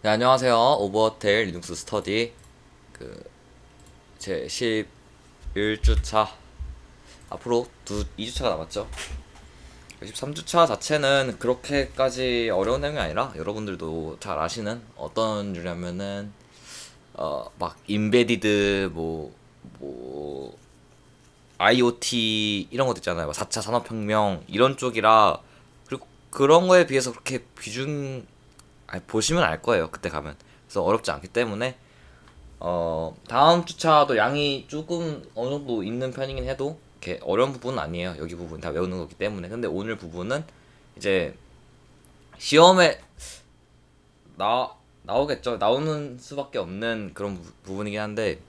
네, 안녕하세요. 오버테일 리눅스 스터디 제 11주차 앞으로 2주차가 남았죠. 13주차 자체는 그렇게까지 어려운 내용이 아니라 여러분들도 잘 아시는 어떤 류냐면은 막 인베디드 뭐 IoT 이런 것도 있잖아요. 4차 산업혁명 이런 쪽이라 그리고 그런 거에 비해서 그렇게 보시면 알 거예요. 그때 가면. 그래서 어렵지 않기 때문에 다음 주차도 양이 조금 어느 정도 있는 편이긴 해도 이렇게 어려운 부분은 아니에요. 여기 부분 다 외우는 거기 때문에. 근데 오늘 부분은 이제 시험에 나오겠죠. 나오는 수밖에 없는 그런 부분이긴 한데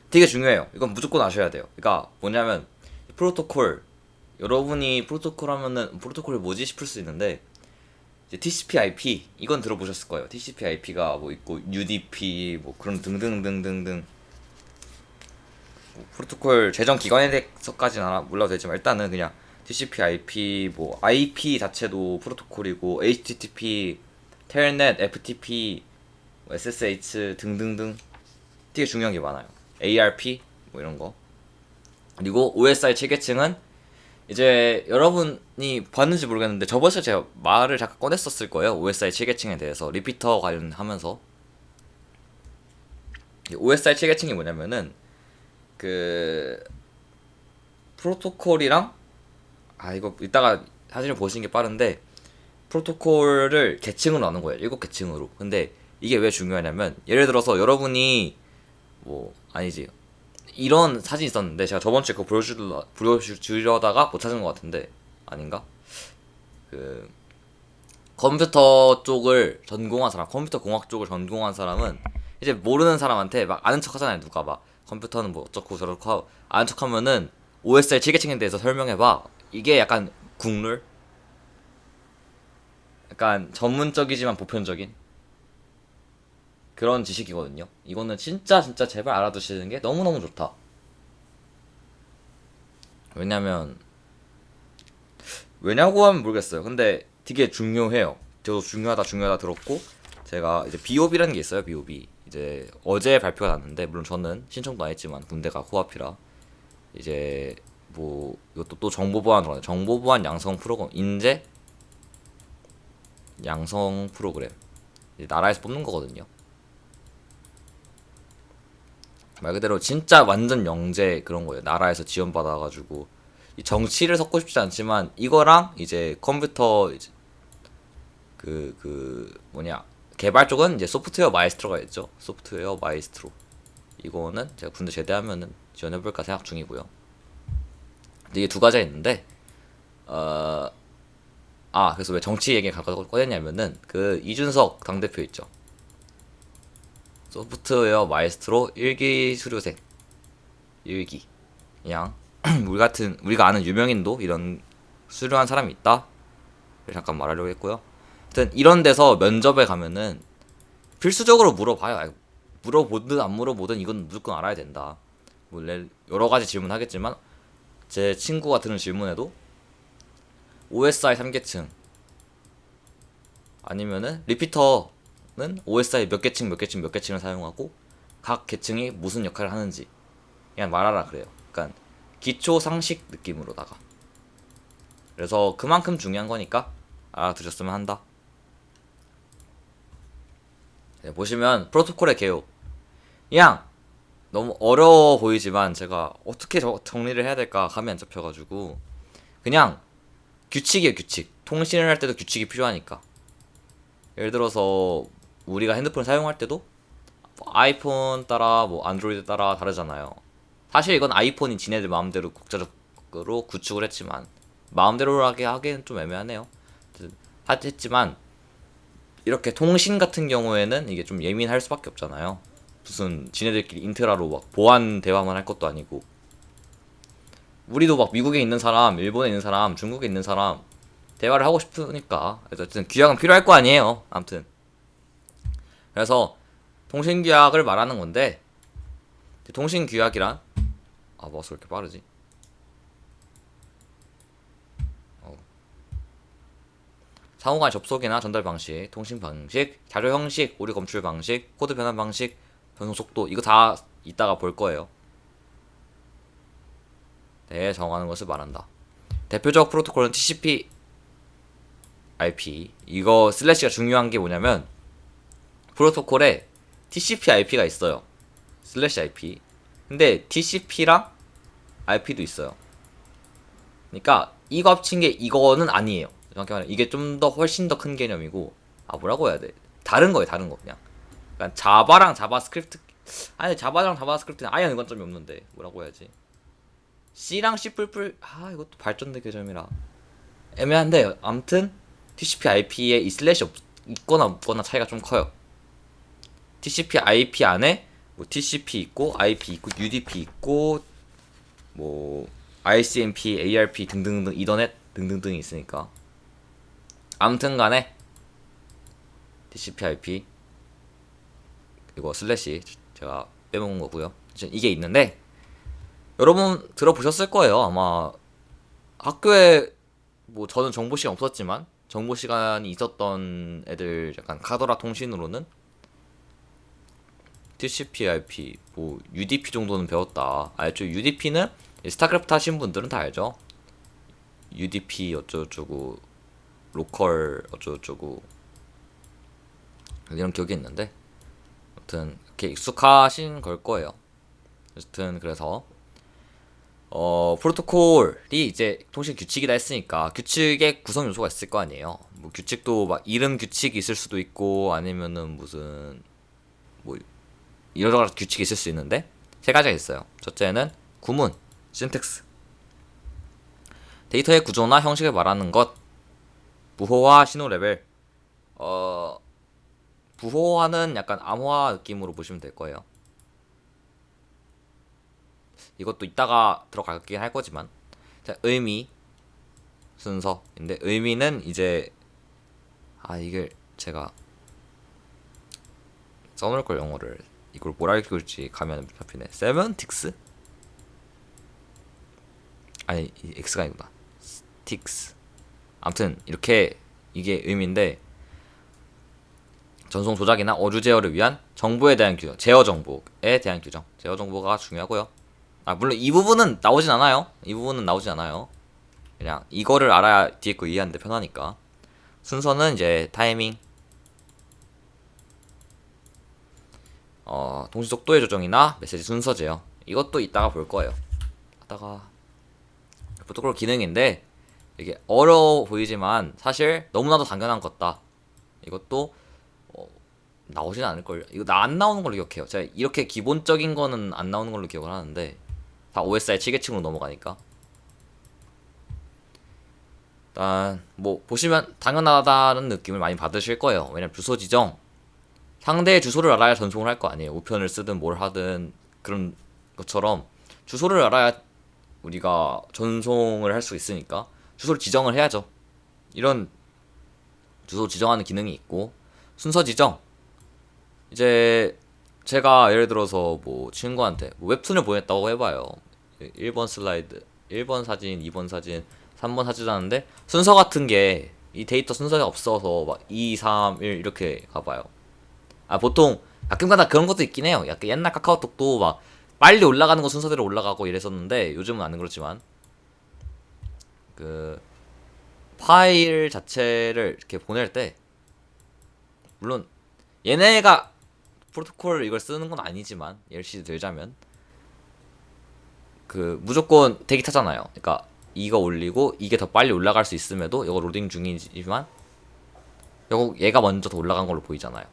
되게 중요해요. 이건 무조건 아셔야 돼요. 그러니까 뭐냐면 프로토콜, 여러분이 프로토콜 하면은 프로토콜이 뭐지 싶을 수 있는데 이제 TCP/IP 이건 들어보셨을 거예요. TCP/IP가 뭐 있고 UDP 뭐 그런 등등등등등 프로토콜 제정 기관에 대해서까지는 몰라도 되지만 일단은 그냥 TCP/IP 뭐 IP 자체도 프로토콜이고 HTTP, 텔넷, FTP, SSH 등등등 되게 중요한 게 많아요. ARP 뭐 이런 거. 그리고 OSI 체계층은 이제 여러분이 봤는지 모르겠는데 저번 시간에 제가 말을 잠깐 꺼냈었을 거예요. OSI 체계층에 대해서 리피터 관련하면서 OSI 체계층이 뭐냐면은 그 프로토콜이랑 이거 이따가 사진을 보시는 게 빠른데 프로토콜을 계층으로 나눈 거예요. 7계층으로. 근데 이게 왜 중요하냐면 예를 들어서 여러분이 뭐 아니지 이런 사진이 있었는데 제가 저번 주에 그거 보여주려다가 못 찾은 것 같은데 아닌가? 그 컴퓨터 쪽을 전공한 사람, 컴퓨터 공학 쪽을 전공한 사람은 이제 모르는 사람한테 막 아는 척 하잖아요. 누가 막 컴퓨터는 뭐 어쩌고 저쩌고 하고 아는 척 하면은 OSI 체계층에 대해서 설명해봐. 이게 약간 국룰? 약간 전문적이지만 보편적인 그런 지식이거든요. 이거는 진짜 제발 알아두시는 게 너무너무 좋다. 왜냐면 왜냐고 하면 모르겠어요. 근데 되게 중요해요. 저도 중요하다 들었고 제가 이제 비오비라는 게 있어요. 비오비 이제 어제 발표가 났는데 물론 저는 신청도 안 했지만 군대가 코앞이라 이제 뭐 이것도 또 정보보안으로 정보보안 양성 프로그램 인재 양성 프로그램 나라에서 뽑는 거거든요. 말 그대로 진짜 완전 영재 그런 거예요. 나라에서 지원받아가지고 이 정치를 섞고 싶지 않지만 이거랑 이제 컴퓨터 이제 뭐냐 개발 쪽은 이제 소프트웨어 마이스트로가 있죠. 소프트웨어 마이스트로 이거는 제가 군대 제대하면은 지원해볼까 생각 중이고요. 근데 이게 두 가지가 있는데 그래서 왜 정치 얘기 갖고 꺼냈냐면은 그 이준석 당대표 있죠. 소프트웨어 마이스트로 1기 수료생 1기 그냥 우리가 아는 유명인도 이런 수료한 사람이 있다. 잠깐 말하려고 했고요. 하여튼 이런 데서 면접에 가면은 필수적으로 물어봐요. 물어보든 안 물어보든 이건 무조건 알아야 된다. 뭐 여러 가지 질문하겠지만 제 친구가 드는 질문에도 OSI 3계층 아니면은 리피터는 OSI 몇 계층을 사용하고 각 계층이 무슨 역할을 하는지 그냥 말하라 그래요. 그러니까 기초 상식 느낌으로다가 그래서 그만큼 중요한 거니까 알아두셨으면 한다. 네, 보시면 프로토콜의 개요. 그냥 너무 어려워 보이지만 제가 어떻게 정리를 해야 될까 감이 안 잡혀가지고 그냥 규칙이에요. 규칙. 통신을 할 때도 규칙이 필요하니까. 예를 들어서 우리가 핸드폰을 사용할 때도 뭐 아이폰 따라 뭐 안드로이드 따라 다르잖아요. 사실 이건 아이폰이 지네들 마음대로 국자적으로 구축을 했지만 마음대로 하기엔 좀 애매하네요. 했지만 이렇게 통신 같은 경우에는 이게 좀 예민할 수밖에 없잖아요. 무슨 지네들끼리 인트라로 막 보안 대화만 할 것도 아니고 우리도 막 미국에 있는 사람, 일본에 있는 사람, 중국에 있는 사람 대화를 하고 싶으니까 어쨌든 규약은 필요할 거 아니에요. 아무튼 그래서 통신 규약을 말하는 건데 통신 규약이란 뭐가 이렇게 빠르지? 상호간의 접속이나 전달 방식, 통신 방식, 자료 형식, 오류 검출 방식, 코드 변환 방식, 전송 속도 이거 다 이따가 볼 거예요. 네, 정하는 것을 말한다. 대표적 프로토콜은 TCP IP. 이거 슬래시가 중요한 게 뭐냐면 프로토콜에 TCP IP가 있어요. 슬래시 IP. 근데 TCP랑 IP도 있어요. 그러니까 이거 합친 게 이거는 아니에요. 정확히 말하면 이게 좀 더 훨씬 더 큰 개념이고 뭐라고 해야 돼? 다른 거예요, 다른 거 그냥. 그러니까 자바랑 자바스크립트 아니 자바랑 자바스크립트는 아예 연관점이 없는데 뭐라고 해야지? C랑 C++ 이것도 발전된 개념이라 애매한데 아무튼 TCP IP에 이 슬래시 있거나 없거나 차이가 좀 커요. TCP IP 안에 뭐 TCP 있고 IP 있고 UDP 있고 뭐 ICMP, ARP 등등등 이더넷 등등등이 있으니까 아무튼간에 TCP IP 이거 슬래시 제가 빼먹은 거고요. 이게 있는데 여러분 들어보셨을 거예요. 아마 학교에 뭐 저는 정보 시간 없었지만 정보 시간이 있었던 애들 약간 카더라 통신으로는 TCP/IP 뭐 UDP 정도는 배웠다. 알죠? UDP는 스타크래프트 하신 분들은 다 알죠. UDP 어쩌고저쩌고 로컬 어쩌고저쩌고 이런 기억이 있는데 아무튼 이렇게 익숙하신 걸 거예요. 어쨌든 그래서 프로토콜이 이제 통신 규칙이다 했으니까 규칙의 구성 요소가 있을 거 아니에요. 뭐 규칙도 막 이름 규칙이 있을 수도 있고 아니면은 무슨 뭐 여러 가지 규칙이 있을 수 있는데 세 가지가 있어요. 첫째는 구문, 신텍스. 데이터의 구조나 형식을 말하는 것. 부호화, 신호 레벨. 부호화는 약간 암호화 느낌으로 보시면 될 거예요. 이것도 이따가 들어가긴 할 거지만 자, 의미 순서인데 의미는 이제 이걸 제가 써놓을 걸 영어를 이걸 뭐라 읽을지 가면 잡히네. 세먼틱스? 아니 X가 아니구나. 스틱스. 아무튼 이렇게 이게 의미인데 전송 조작이나 어류 제어를 위한 정보에 대한 규정, 제어 정보에 대한 규정. 제어 정보가 중요하고요. 물론 이 부분은 나오진 않아요. 이 부분은 나오진 않아요. 그냥 이거를 알아야 뒤에 거 이해하는데 편하니까. 순서는 이제 타이밍, 통신 속도의 조정이나 메시지 순서제요. 이것도 이따가 볼 거예요. 이따가 프로토콜 기능인데 이게 어려워 보이지만 사실 너무나도 당연한 것다. 이것도 나오진 않을 걸요. 이거 안 나오는 걸로 기억해요. 제가 이렇게 기본적인 거는 안 나오는 걸로 기억을 하는데 다 OSI 7계층으로 넘어가니까. 일단 뭐 보시면 당연하다는 느낌을 많이 받으실 거예요. 왜냐면 주소 지정 상대의 주소를 알아야 전송을 할 거 아니에요. 우편을 쓰든 뭘 하든 그런 것처럼 주소를 알아야 우리가 전송을 할 수 있으니까 주소를 지정을 해야죠. 이런 주소 지정하는 기능이 있고 순서 지정 이제 제가 예를 들어서 뭐 친구한테 뭐 웹툰을 보냈다고 해봐요. 1번 슬라이드 1번 사진 2번 사진 3번 사진 하는데 순서 같은 게 이 데이터 순서가 없어서 막 2, 3, 1 이렇게 가봐요. 보통 가끔가다 그런 것도 있긴 해요. 약간 옛날 카카오톡도 막 빨리 올라가는 거 순서대로 올라가고 이랬었는데 요즘은 안 그렇지만 그 파일 자체를 이렇게 보낼 때 물론 얘네가 프로토콜 이걸 쓰는 건 아니지만 예시 들자면 그 무조건 대기 타잖아요. 그러니까 이거 올리고 이게 더 빨리 올라갈 수 있음에도 이거 로딩 중이지만 얘가 먼저 더 올라간 걸로 보이잖아요.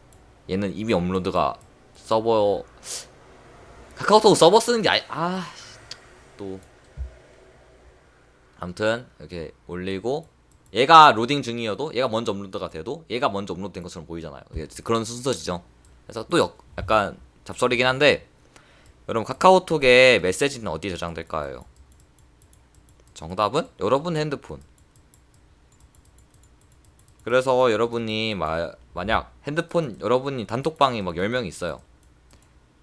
얘는 이미 업로드가 서버 카카오톡 서버 쓰는 게 또 아무튼 이렇게 올리고 얘가 로딩 중이어도 얘가 먼저 업로드가 돼도 얘가 먼저 업로드된 것처럼 보이잖아요. 그런 순서지죠. 그래서 또 약간 잡설이긴 한데 여러분 카카오톡의 메시지는 어디에 저장될까요? 정답은 여러분 핸드폰. 그래서 여러분이 만약 핸드폰 여러분이 단톡방이 막 10명 있어요.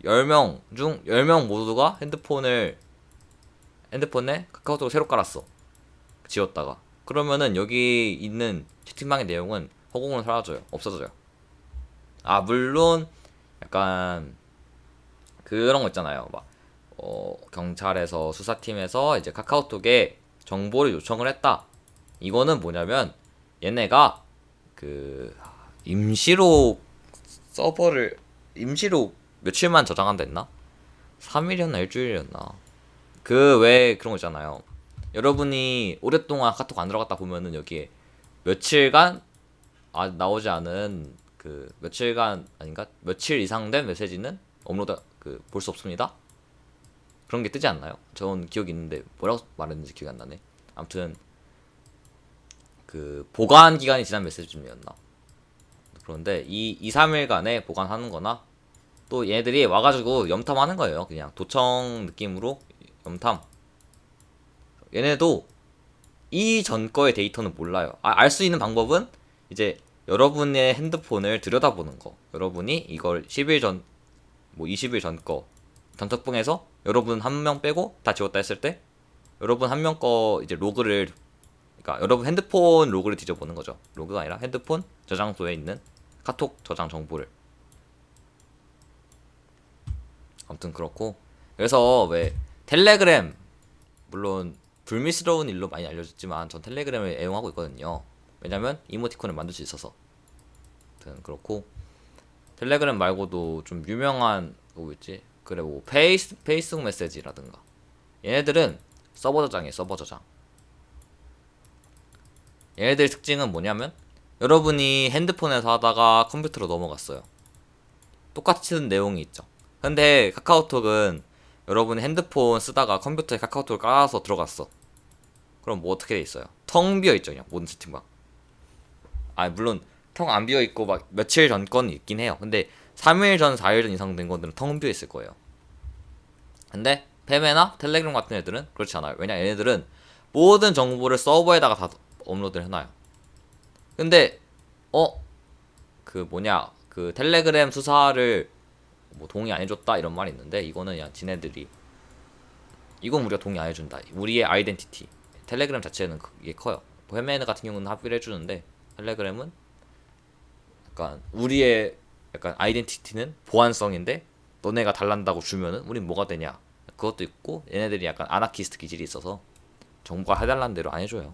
10명 중 10명 모두가 핸드폰에 카카오톡을 새로 깔았어. 지웠다가 그러면은 여기 있는 채팅방의 내용은 허공으로 사라져요. 없어져요. 아 물론 약간 그런 거 있잖아요. 막 경찰에서 수사팀에서 이제 카카오톡에 정보를 요청을 했다. 이거는 뭐냐면 얘네가 그 임시로 서버를 임시로 며칠만 저장한다 했나? 3일이었나 일주일이었나? 그 외에 그런 거 있잖아요. 여러분이 오랫동안 카톡 안 들어갔다 보면은 여기에 며칠간 나오지 않은 그 며칠간 아닌가? 며칠 이상 된 메시지는 업로드 볼 수 없습니다. 그런 게 뜨지 않나요? 전 기억이 있는데 뭐라고 말했는지 기억이 안 나네. 아무튼 그 보관 기간이 지난 메시지였나? 그런데 이 2, 3일간에 보관하는 거나 또 얘네들이 와가지고 염탐하는 거예요. 그냥 도청 느낌으로 염탐. 얘네도 이 전 거의 데이터는 몰라요. 알 수 있는 방법은 이제 여러분의 핸드폰을 들여다보는 거. 여러분이 이걸 10일 전, 뭐 20일 전 거 단톡방에서 여러분 한 명 빼고 다 지웠다 했을 때 여러분 한 명 거 이제 로그를, 그러니까 여러분 핸드폰 로그를 뒤져보는 거죠. 로그가 아니라 핸드폰 저장소에 있는 카톡 저장 정보를. 아무튼 그렇고, 그래서 왜 텔레그램, 물론 불미스러운 일로 많이 알려졌지만 전 텔레그램을 애용하고 있거든요. 왜냐면 이모티콘을 만들 수 있어서. 아무튼 그렇고, 텔레그램 말고도 좀 유명한 뭐 있지? 그래 뭐 페이스북 메시지라든가 얘네들은 서버 저장이에요. 서버 저장. 얘네들 특징은 뭐냐면 여러분이 핸드폰에서 하다가 컴퓨터로 넘어갔어요. 똑같은 내용이 있죠. 근데 카카오톡은 여러분이 핸드폰 쓰다가 컴퓨터에 카카오톡을 깔아서 들어갔어. 그럼 뭐 어떻게 돼 있어요? 텅 비어 있죠, 그냥 모든 채팅방. 물론 텅 안 비어 있고 막 며칠 전 건 있긴 해요. 근데 3일 전, 4일 전 이상 된 것들은 텅 비어 있을 거예요. 근데 페메나 텔레그램 같은 애들은 그렇지 않아요. 왜냐 얘네들은 모든 정보를 서버에다가 다 업로드를 해놔요. 근데 그 텔레그램 수사를 뭐 동의 안 해줬다 이런 말이 있는데, 이거는 그냥 지네들이, 이건 우리가 동의 안 해준다, 우리의 아이덴티티. 텔레그램 자체는 그게 커요. 헤메드 같은 경우는 합의를 해주는데 텔레그램은 약간 우리의 약간 아이덴티티는 보안성인데 너네가 달란다고 주면은 우린 뭐가 되냐, 그것도 있고, 얘네들이 약간 아나키스트 기질이 있어서 정부가 해달라는 대로 안 해줘요.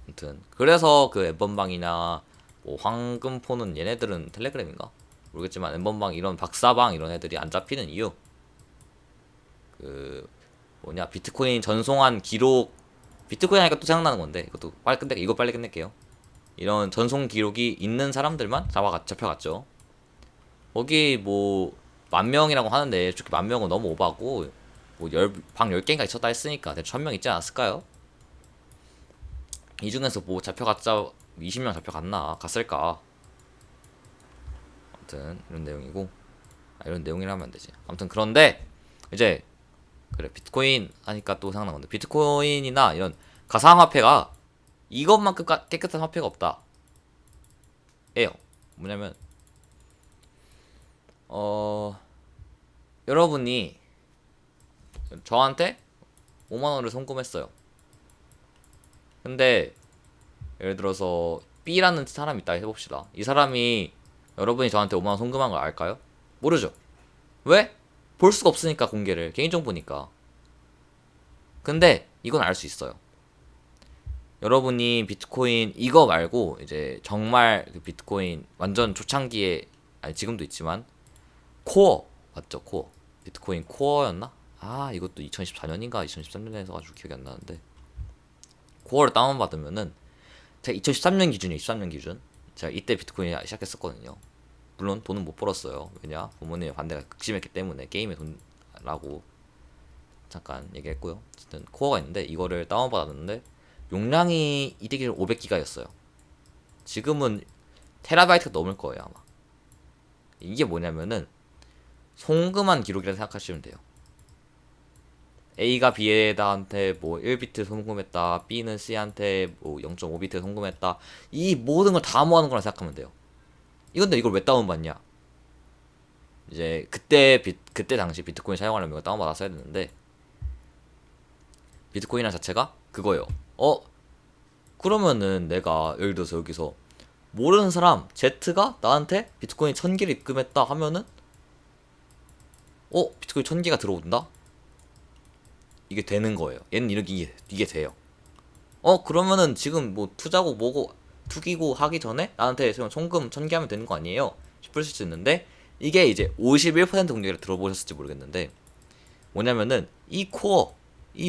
아무튼 그래서 그 엠번방이나 뭐 황금포는 얘네들은 텔레그램인가 모르겠지만 엠번방 이런 박사방 이런 애들이 안 잡히는 이유, 그 비트코인 전송한 기록. 비트코인 하니까 또 생각나는 건데 이것도 빨리 끝낼게요. 이런 전송 기록이 있는 사람들만 잡혀갔죠. 거기 뭐 10,000명이라고 하는데 솔직히 10,000명은 너무 오바고, 뭐 방 10개인가 있었다 했으니까 대충 1,000명 있지 않았을까요? 이 중에서 뭐 잡혀갔자 20명 잡혀갔나 갔을까. 아무튼 이런 내용이고, 이런 내용이라면 안 되지. 아무튼 그런데 이제 그래 비트코인 하니까 또 생각난 건데, 비트코인이나 이런 가상화폐가 이것만큼 깨끗한 화폐가 없다 예요. 뭐냐면 여러분이 저한테 5만원을 송금했어요. 근데 예를 들어서 B라는 사람이 있다 해봅시다. 이 사람이 여러분이 저한테 5만원 송금한 걸 알까요? 모르죠. 왜? 볼 수가 없으니까, 공개를. 개인정보니까. 근데 이건 알 수 있어요. 여러분이 비트코인 이거 말고 이제 정말 그 비트코인 완전 초창기에, 지금도 있지만 코어 맞죠? 코어. 비트코인 코어였나? 이것도 2014년인가 2013년에 해서가지고 기억이 안 나는데, 코어를 다운받으면은 제가 2013년 기준이에요. 13년 기준. 제가 이때 비트코인 시작했었거든요. 물론 돈은 못 벌었어요. 왜냐? 부모님의 반대가 극심했기 때문에, 게임에 돈라고 잠깐 얘기했고요. 어쨌든 코어가 있는데 이거를 다운받았는데 용량이 이때기 500기가였어요. 지금은 테라바이트가 넘을 거예요 아마. 이게 뭐냐면은 송금한 기록이라 생각하시면 돼요. A가 B한테 뭐 1비트 송금했다, B는 C한테 뭐 0.5비트 송금했다, 이 모든 걸 다 모아놓은 거라 생각하면 돼요. 근데 이걸 왜 다운받냐? 이제 그때 당시 비트코인 사용하려면 이거 다운받았어야 되는데, 비트코인이란 자체가 그거예요. 그러면은 내가 예를 들어서 여기서 모르는 사람 Z가 나한테 비트코인 1000개를 입금했다 하면은 비트코인 1000개가 들어온다? 이게 되는 거예요. 얘는 이게 돼요. 그러면은 지금 뭐 투자고 뭐고 투기고 하기 전에 나한테 송금 1000개 하면 되는 거 아니에요? 싶을 수 있는데 이게 이제 51% 공격을 들어보셨을지 모르겠는데 뭐냐면은 이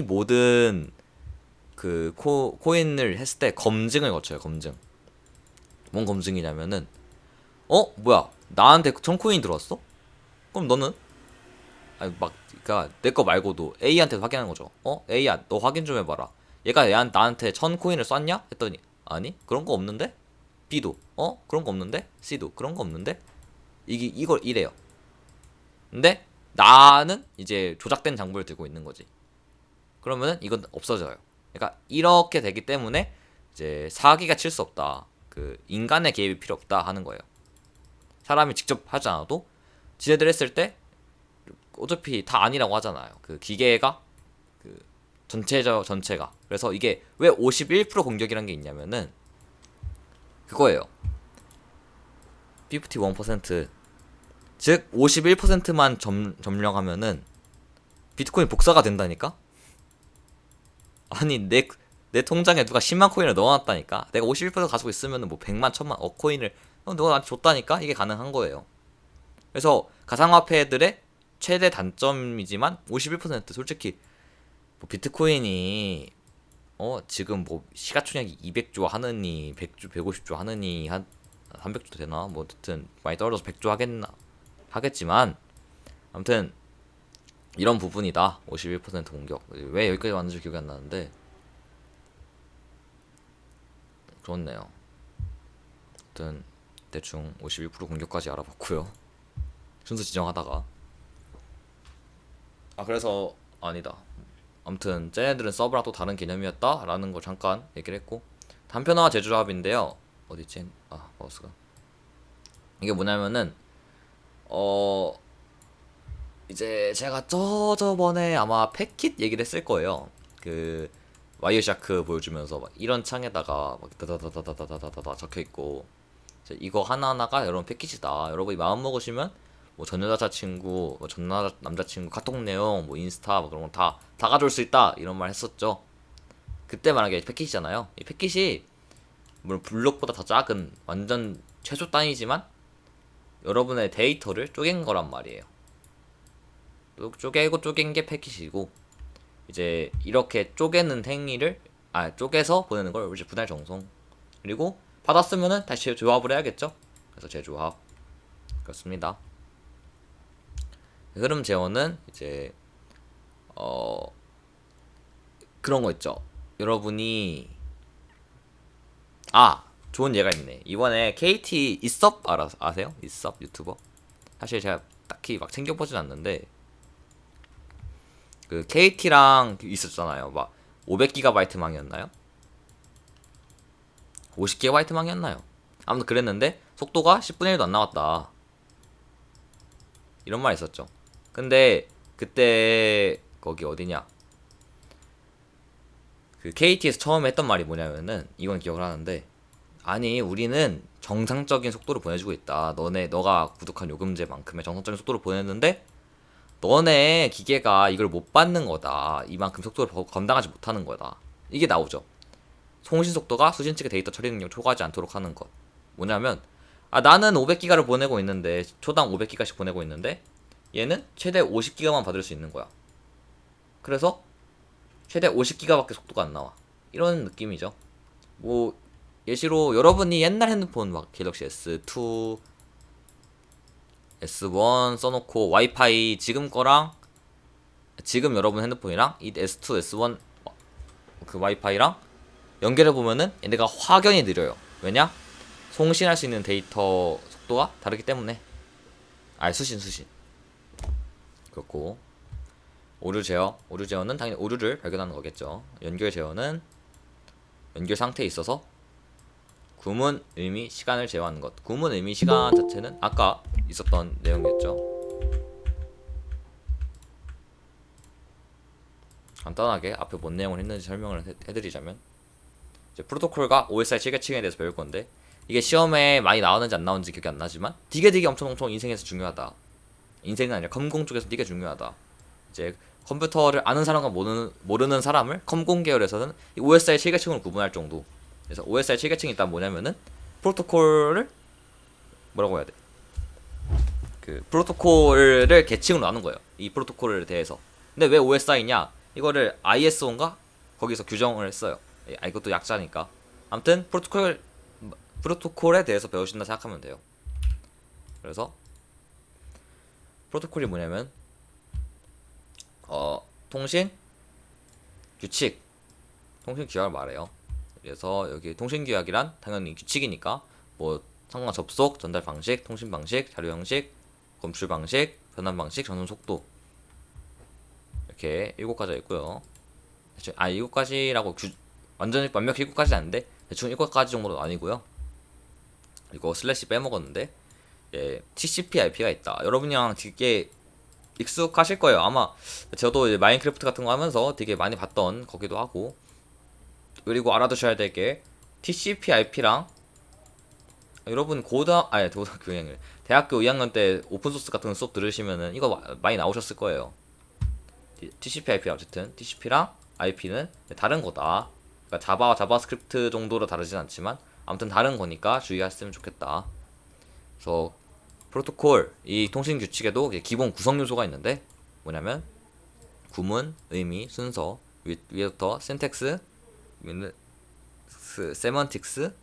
모든 그 코인을 했을 때 검증을 거쳐요. 검증. 뭔 검증이냐면은 뭐야 나한테 1000코인 들어왔어? 그럼 너는 아니 막 그니까 내 거 말고도 A한테 확인하는 거죠. A야 너 확인 좀 해봐라. 얘가 나한테 1000코인을 쐈냐? 했더니 아니 그런 거 없는데? B도 그런 거 없는데? C도 그런 거 없는데? 이걸 이래요. 근데 나는 이제 조작된 장부를 들고 있는 거지. 그러면은 이건 없어져요. 그러니까 이렇게 되기 때문에 이제 사기가 칠 수 없다. 그 인간의 개입이 필요 없다 하는 거예요. 사람이 직접 하지 않아도 지네들 했을 때 어차피 다 아니라고 하잖아요. 그 기계가 그 전체가. 그래서 이게 왜 51% 공격이란 게 있냐면은 그거예요. 51%. 즉 51%만 점령하면은 비트코인 복사가 된다니까? 아니 내 통장에 누가 10만 코인을 넣어놨다니까? 내가 51% 가지고 있으면은 뭐 100만, 1000만, 억 코인을 너가 나한테 줬다니까? 이게 가능한 거예요. 그래서 가상화폐들의 최대 단점이지만 51% 솔직히 뭐 비트코인이 지금 뭐 시가총액이 200조 하느니 100조 150조 하느니 한 300조 되나 뭐 어쨌든 많이 떨어져서 100조 하겠지만 아무튼 이런 부분이다. 51% 공격. 왜 여기까지 왔는지 기억이 안 나는데 좋네요. 아무튼 대충 51% 공격까지 알아봤고요. 순서 지정하다가 그래서 아니다. 아무튼 쟤네들은 서브랑 또 다른 개념이었다라는 걸 잠깐 얘기를 했고 단편화 제조합인데요. 어디지? 마우스가 이게 뭐냐면은 이제 제가 저번에 아마 패킷 얘기를 했을 거예요. 그 와이어샤크 보여주면서 막 이런 창에다가 막 다다다다다다다다 적혀 있고 이거 하나하나가 여러분 패킷이다. 여러분이 마음 먹으시면 뭐 전 여자친구, 뭐 전 남자친구 카톡 내용, 뭐 인스타 뭐 그런 거 다 가져올 수 있다 이런 말 했었죠. 그때 말한 게 패킷이잖아요. 이 패킷이 물론 블록보다 더 작은 완전 최소 단위지만 여러분의 데이터를 쪼갠 거란 말이에요. 쪼갠 게 패킷이고 이제 이렇게 쪼개는 행위를 쪼개서 보내는 걸 이제 분할 정송. 그리고 받았으면은 다시 조합을 해야겠죠. 그래서 재조합 그렇습니다. 흐름 제어는 이제 그런 거 있죠. 여러분이 좋은 예가 있네. 이번에 KT 이섭 아세요? 이섭 유튜버. 사실 제가 딱히 막 챙겨보진 않는데 그 KT랑 있었잖아요. 막 500GB 망이었나요? 50GB 망이었나요? 아무튼 그랬는데 속도가 10분의 1도 안 나왔다. 이런 말 있었죠. 근데 그때 거기 어디냐? 그 KT에서 처음 했던 말이 뭐냐면은 이건 기억을 하는데 아니 우리는 정상적인 속도를 보내주고 있다. 너가 구독한 요금제만큼의 정상적인 속도를 보냈는데 너네 기계가 이걸 못 받는 거다. 이만큼 속도를 감당하지 못하는 거다. 이게 나오죠. 송신 속도가 수신 측의 데이터 처리 능력 초과하지 않도록 하는 것. 뭐냐면 나는 500기가를 보내고 있는데 초당 500기가씩 보내고 있는데 얘는 최대 50기가만 받을 수 있는 거야. 그래서 최대 50기가밖에 속도가 안 나와. 이런 느낌이죠. 뭐 예시로 여러분이 옛날 핸드폰 막 갤럭시 S2, S1 써놓고 와이파이 지금 여러분 핸드폰이랑 이 S2, S1 그 와이파이랑 연결해보면은 얘네가 확연히 느려요. 왜냐? 송신할 수 있는 데이터 속도가 다르기 때문에. 수신. 그렇고 오류 제어는 당연히 오류를 발견하는 거겠죠. 연결 제어는 연결 상태에 있어서 구문, 의미, 시간을 제어하는 것. 구문, 의미, 시간 자체는 아까 있었던 내용이었죠. 간단하게 앞에 뭔 내용을 했는지 설명을 해드리자면, 이제 프로토콜과 OSI 7계층에 대해서 배울 건데, 이게 시험에 많이 나오는지 안 나오는지 기억이 안 나지만 되게 엄청 인생에서 중요하다. 인생은 아니라 컴공 쪽에서 되게 중요하다. 이제 컴퓨터를 아는 사람과 모르는 사람을 컴공 계열에서는 OSI 7계층으로 구분할 정도. 그래서 OSI 7계층이 일단 뭐냐면은 프로토콜을 뭐라고 해야 돼? 그 프로토콜을 계층으로 나눈 거예요. 이 프로토콜에 대해서. 근데 왜 OSI냐? 이거를 ISO인가? 거기서 규정을 했어요. 이것도 약자니까. 아무튼 프로토콜에 대해서 배우신다 생각하면 돼요. 그래서 프로토콜이 뭐냐면 통신 규칙, 통신 규약을 말해요. 그래서 여기 통신 규약이란 당연히 규칙이니까 뭐 상관 접속, 전달 방식, 통신 방식, 자료 형식, 검출 방식, 변환 방식, 전송 속도, 이렇게 7가지가 있고요. 7가지라고 완전히 완벽히 7가지 아닌데 대충 7가지 정도는 아니고요. 이거 슬래시 빼먹었는데, TCP/IP가 있다. 여러분이랑 되게 익숙하실 거예요. 아마 저도 이제 마인크래프트 같은 거 하면서 되게 많이 봤던 거기도 하고. 그리고 알아두셔야 될 게 TCP/IP랑, 여러분 대학교 2학년 때 오픈소스 같은 수업 들으시면은 이거 많이 나오셨을 거예요. TCP/IP 어쨌든 TCP랑 IP는 다른 거다. 그러니까 자바와 자바스크립트 정도로 다르진 않지만 아무튼 다른 거니까 주의하셨으면 좋겠다. 그래서 프로토콜, 이 통신 규칙에도 기본 구성 요소가 있는데 뭐냐면 구문, 의미, 순서, 위부터 신텍스, 세먼틱스,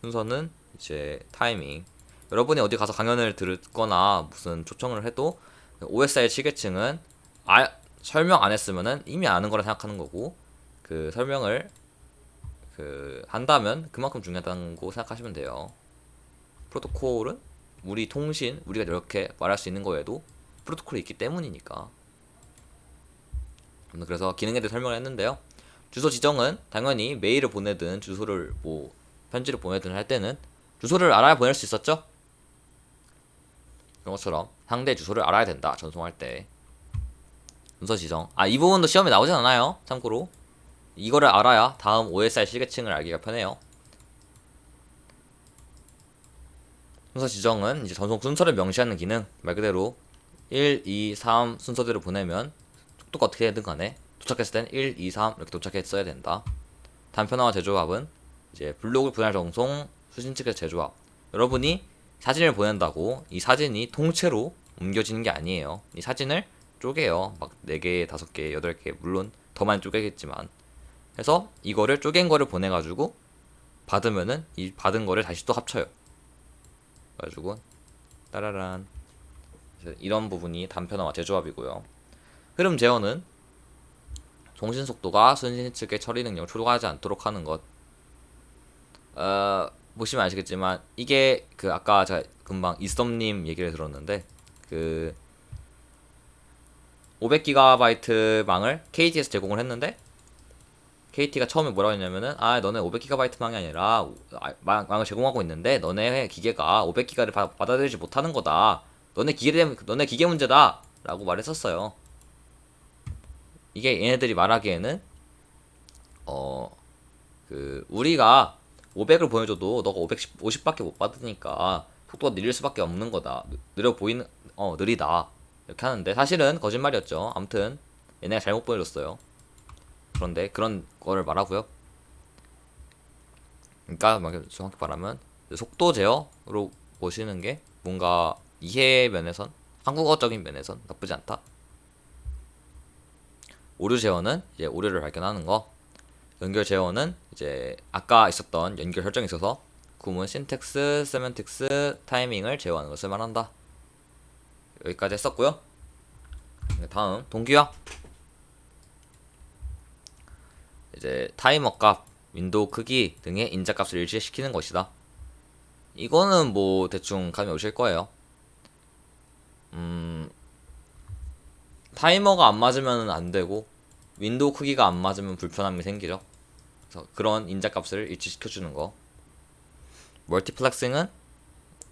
순서는 이제 타이밍. 여러분이 어디 가서 강연을 듣거나 무슨 초청을 해도 OSI 7계층은 설명 안 했으면은 이미 아는 거라 생각하는 거고, 그 설명을 한다면 그만큼 중요하다고 생각하시면 돼요. 프로토콜은 우리가 이렇게 말할 수 있는 거에도 프로토콜이 있기 때문이니까. 그래서 기능에 대해 설명을 했는데요. 주소 지정은 당연히 메일을 보내든 주소를 편지를 보내든 할 때는 주소를 알아야 보낼 수 있었죠? 그런 것처럼 상대 주소를 알아야 된다, 전송할 때. 문서 지정. 이 부분도 시험에 나오진 않아요. 참고로. 이거를 알아야 다음 OSI 시계층을 알기가 편해요. 순서 지정은 이제 전송 순서를 명시하는 기능. 말 그대로 1, 2, 3 순서대로 보내면 속도가 어떻게 되든 간에 도착했을 땐 1, 2, 3 이렇게 도착했어야 된다. 단편화와 재조합은 이제 블록을 분할 전송, 수신 측의 재조합. 여러분이 사진을 보낸다고 이 사진이 통째로 옮겨지는 게 아니에요. 이 사진을 쪼개요. 막 4개, 5개, 8개, 물론 더 많이 쪼개겠지만. 해서 이거를 쪼갠 거를 보내가지고 받으면은 이 받은 거를 다시 또 합쳐요. 그래가지고 따라란, 이런 부분이 단편화와 재조합이고요. 흐름 제어는 송신 속도가 수신 측의 처리 능력을 초과하지 않도록 하는 것. 보시면 아시겠지만 이게 아까 제가 금방 이썸님 얘기를 들었는데 500GB 망을 KT에서 제공을 했는데 KT가 처음에 뭐라고 했냐면은 너네 500GB 망이 아니라 망을 제공하고 있는데 너네 기계가 500GB를 받아들이지 못하는 거다. 너네 기계 문제다 라고 말했었어요. 이게 얘네들이 말하기에는 우리가 500을 보내줘도 너가 550밖에 못 받으니까 속도가 느릴 수밖에 없는 거다. 느리다. 이렇게 하는데 사실은 거짓말이었죠. 아무튼 얘네가 잘못 보내줬어요. 그런데 그런 거를 말하고요. 그러니까 정확히 말하면 속도 제어로 보시는 게 뭔가 이해 면에선, 한국어적인 면에선 나쁘지 않다. 오류 제어는 이제 오류를 발견하는 거. 연결 제어는 이제 아까 있었던 연결 설정에 있어서 구문, 신텍스, 세먼틱스, 타이밍을 제어하는 것을 말한다. 여기까지 했었고요. 다음 동기화. 이제 타이머 값, 윈도우 크기 등의 인자 값을 일치시키는 것이다. 이거는 뭐 대충 감이 오실 거예요. 타이머가 안 맞으면 안 되고 윈도우 크기가 안 맞으면 불편함이 생기죠. 그래서 그런 인자 값을 일치시켜주는 거. 멀티플렉싱은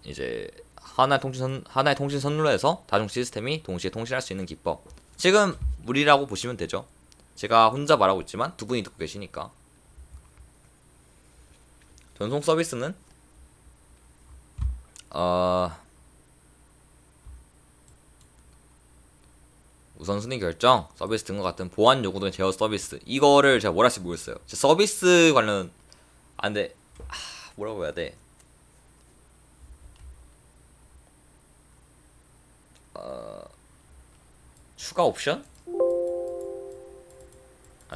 이제 하나의 통신 선로에서 다중 시스템이 동시에 통신할 수 있는 기법. 지금 우리라고 보시면 되죠. 제가 혼자 말하고 있지만 두 분이 듣고 계시니까. 전송 서비스는 어, 우선순위 결정, 서비스 등과 같은 보안 요구 등 제어 서비스. 이거를 제가 뭘 할지 모르겠어요. 서비스 관련 돼. 뭐라고 해야 돼? 추가 옵션?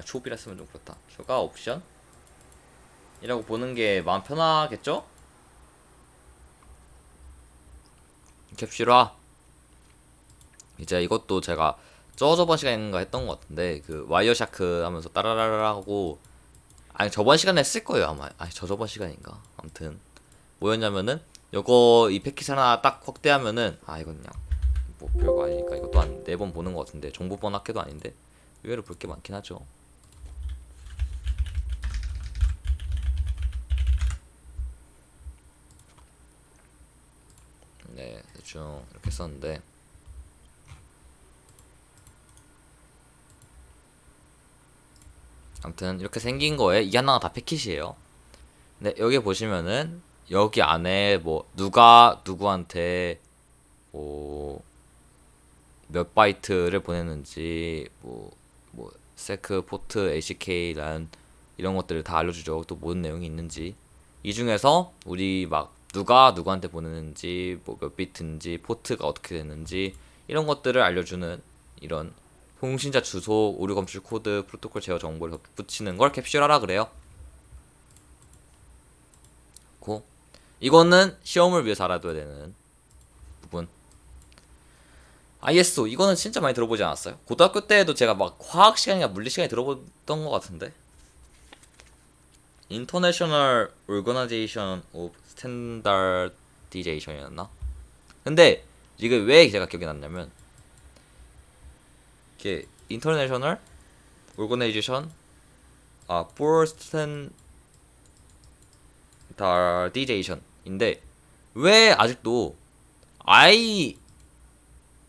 초비라 쓰면 좀 그렇다. 추가 옵션? 이라고 보는 게 마음 편하겠죠? 캡슐화. 이제 이것도 제가 저번 시간인가 했던 것 같은데 그 와이어샤크 하면서 따라라라 하고 아니 저번 시간에 했을 거예요 아마. 저번 시간인가. 아무튼 뭐였냐면은 요거 이 패키지 하나 딱 확대하면은 이건 그냥 뭐 별거 아니니까 이것도 한 4번 보는 것 같은데 정보번 학회도 아닌데 의외로 볼 게 많긴 하죠. 네, 대충 이렇게 썼는데 아무튼 이렇게 생긴 거에 이게 하나가 다 패킷이에요. 근데 여기 보시면은 여기 안에 뭐 누가 누구한테 뭐 몇 바이트를 보냈는지 뭐 세크 포트 ACK 란 이런 것들을 다 알려주죠. 또 모든 내용이 있는지 이 중에서 우리 막 누가 누구한테 보냈는지 뭐 몇 비트인지 포트가 어떻게 됐는지 이런 것들을 알려주는 이런 통신자 주소, 오류 검출 코드, 프로토콜 제어 정보를 붙이는 걸 캡슐하라 그래요. 고 이거는 시험을 위해서 알아둬야 되는 부분. ISO 이거는 진짜 많이 들어보지 않았어요? 고등학교 때에도 제가 막 화학 시간이나 물리 시간에 들어보던 것 같은데. International Organization of Standardization이었나? 근데 이게 왜 제가 기억이 났냐면 이게 International Organization for Standardization인데 왜 아직도 I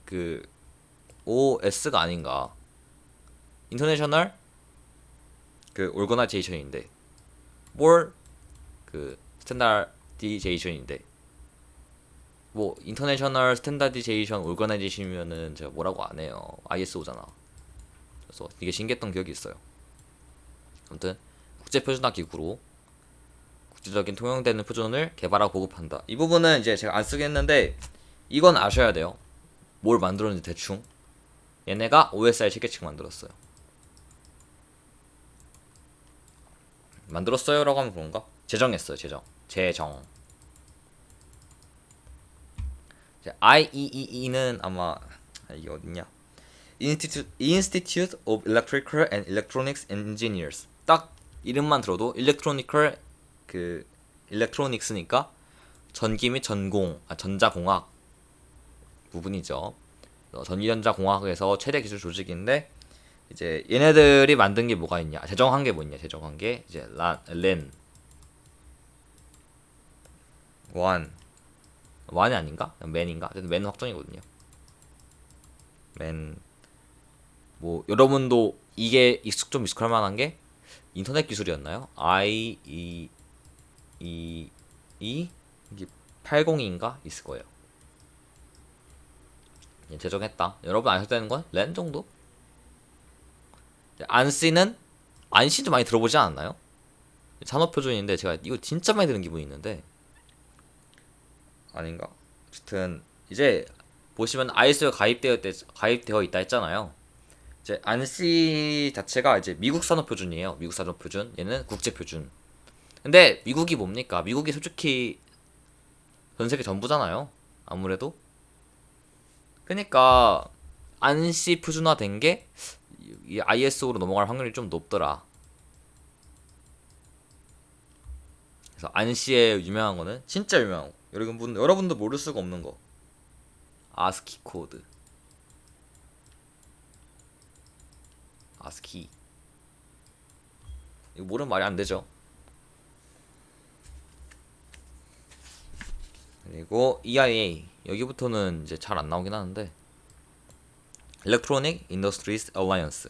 그 OS가 아닌가? 인터내셔널 그 오르거나이제이션인데 뭘 그 스탠다디제이션인데 뭐 인터내셔널 스탠다디제이션 오르거나이제이션이면은 제가 뭐라고 안 해요. ISO잖아. 그래서 이게 신기했던 기억이 있어요. 아무튼 국제 표준화 기구로 국제적인 통용되는 표준을 개발하고 보급한다. 이 부분은 이제 제가 안 쓰겠는데 이건 아셔야 돼요. 뭘 만들었는지 대충. 얘네가 OSI 체계칙 만들었어요. 만들었어요라고 하면 그런가? 제정했어요. 제정. IEEE는 아마 이게 어딨냐? Institute of Electrical and Electronics Engineers. 딱 이름만 들어도 Electronical 그 Electronics니까 전기 및 전자공학 부분이죠. 전기전자공학에서 최대 기술 조직인데 이제 얘네들이 만든 게 뭐가 있냐? 제정한 게 뭐냐? 제정한 게 이제 렌 완이 아닌가? 맨인가? 맨 확정이거든요. 맨 뭐 여러분도 이게 좀 익숙할 만한 게 인터넷 기술이었나요? 이게 80인가 있을 거예요. 제정했다. 여러분 아셔야 되는 건 렌 정도? 안씨는 안씨도 많이 들어보지 않았나요? 산업표준인데 제가 이거 진짜 많이 들은 기분이 있는데 아닌가? 어쨌든 이제 보시면 ISO에 가입되어 있다 했잖아요. 이제 안씨 자체가 이제 미국 산업표준이에요. 미국 산업표준. 얘는 국제표준. 근데 미국이 뭡니까? 미국이 솔직히 전 세계 전부잖아요. 아무래도. 그러니까 안씨 표준화된 게 이 ISO로 넘어갈 확률이 좀 높더라. 그래서 안씨의 유명한 거는 진짜 유명한 거. 여러분도 모를 수가 없는 거. 아스키 코드. 아스키. 이거 모르면 말이 안 되죠. 그리고 EIA 여기부터는 이제 잘 안 나오긴 하는데 Electronic Industries Alliance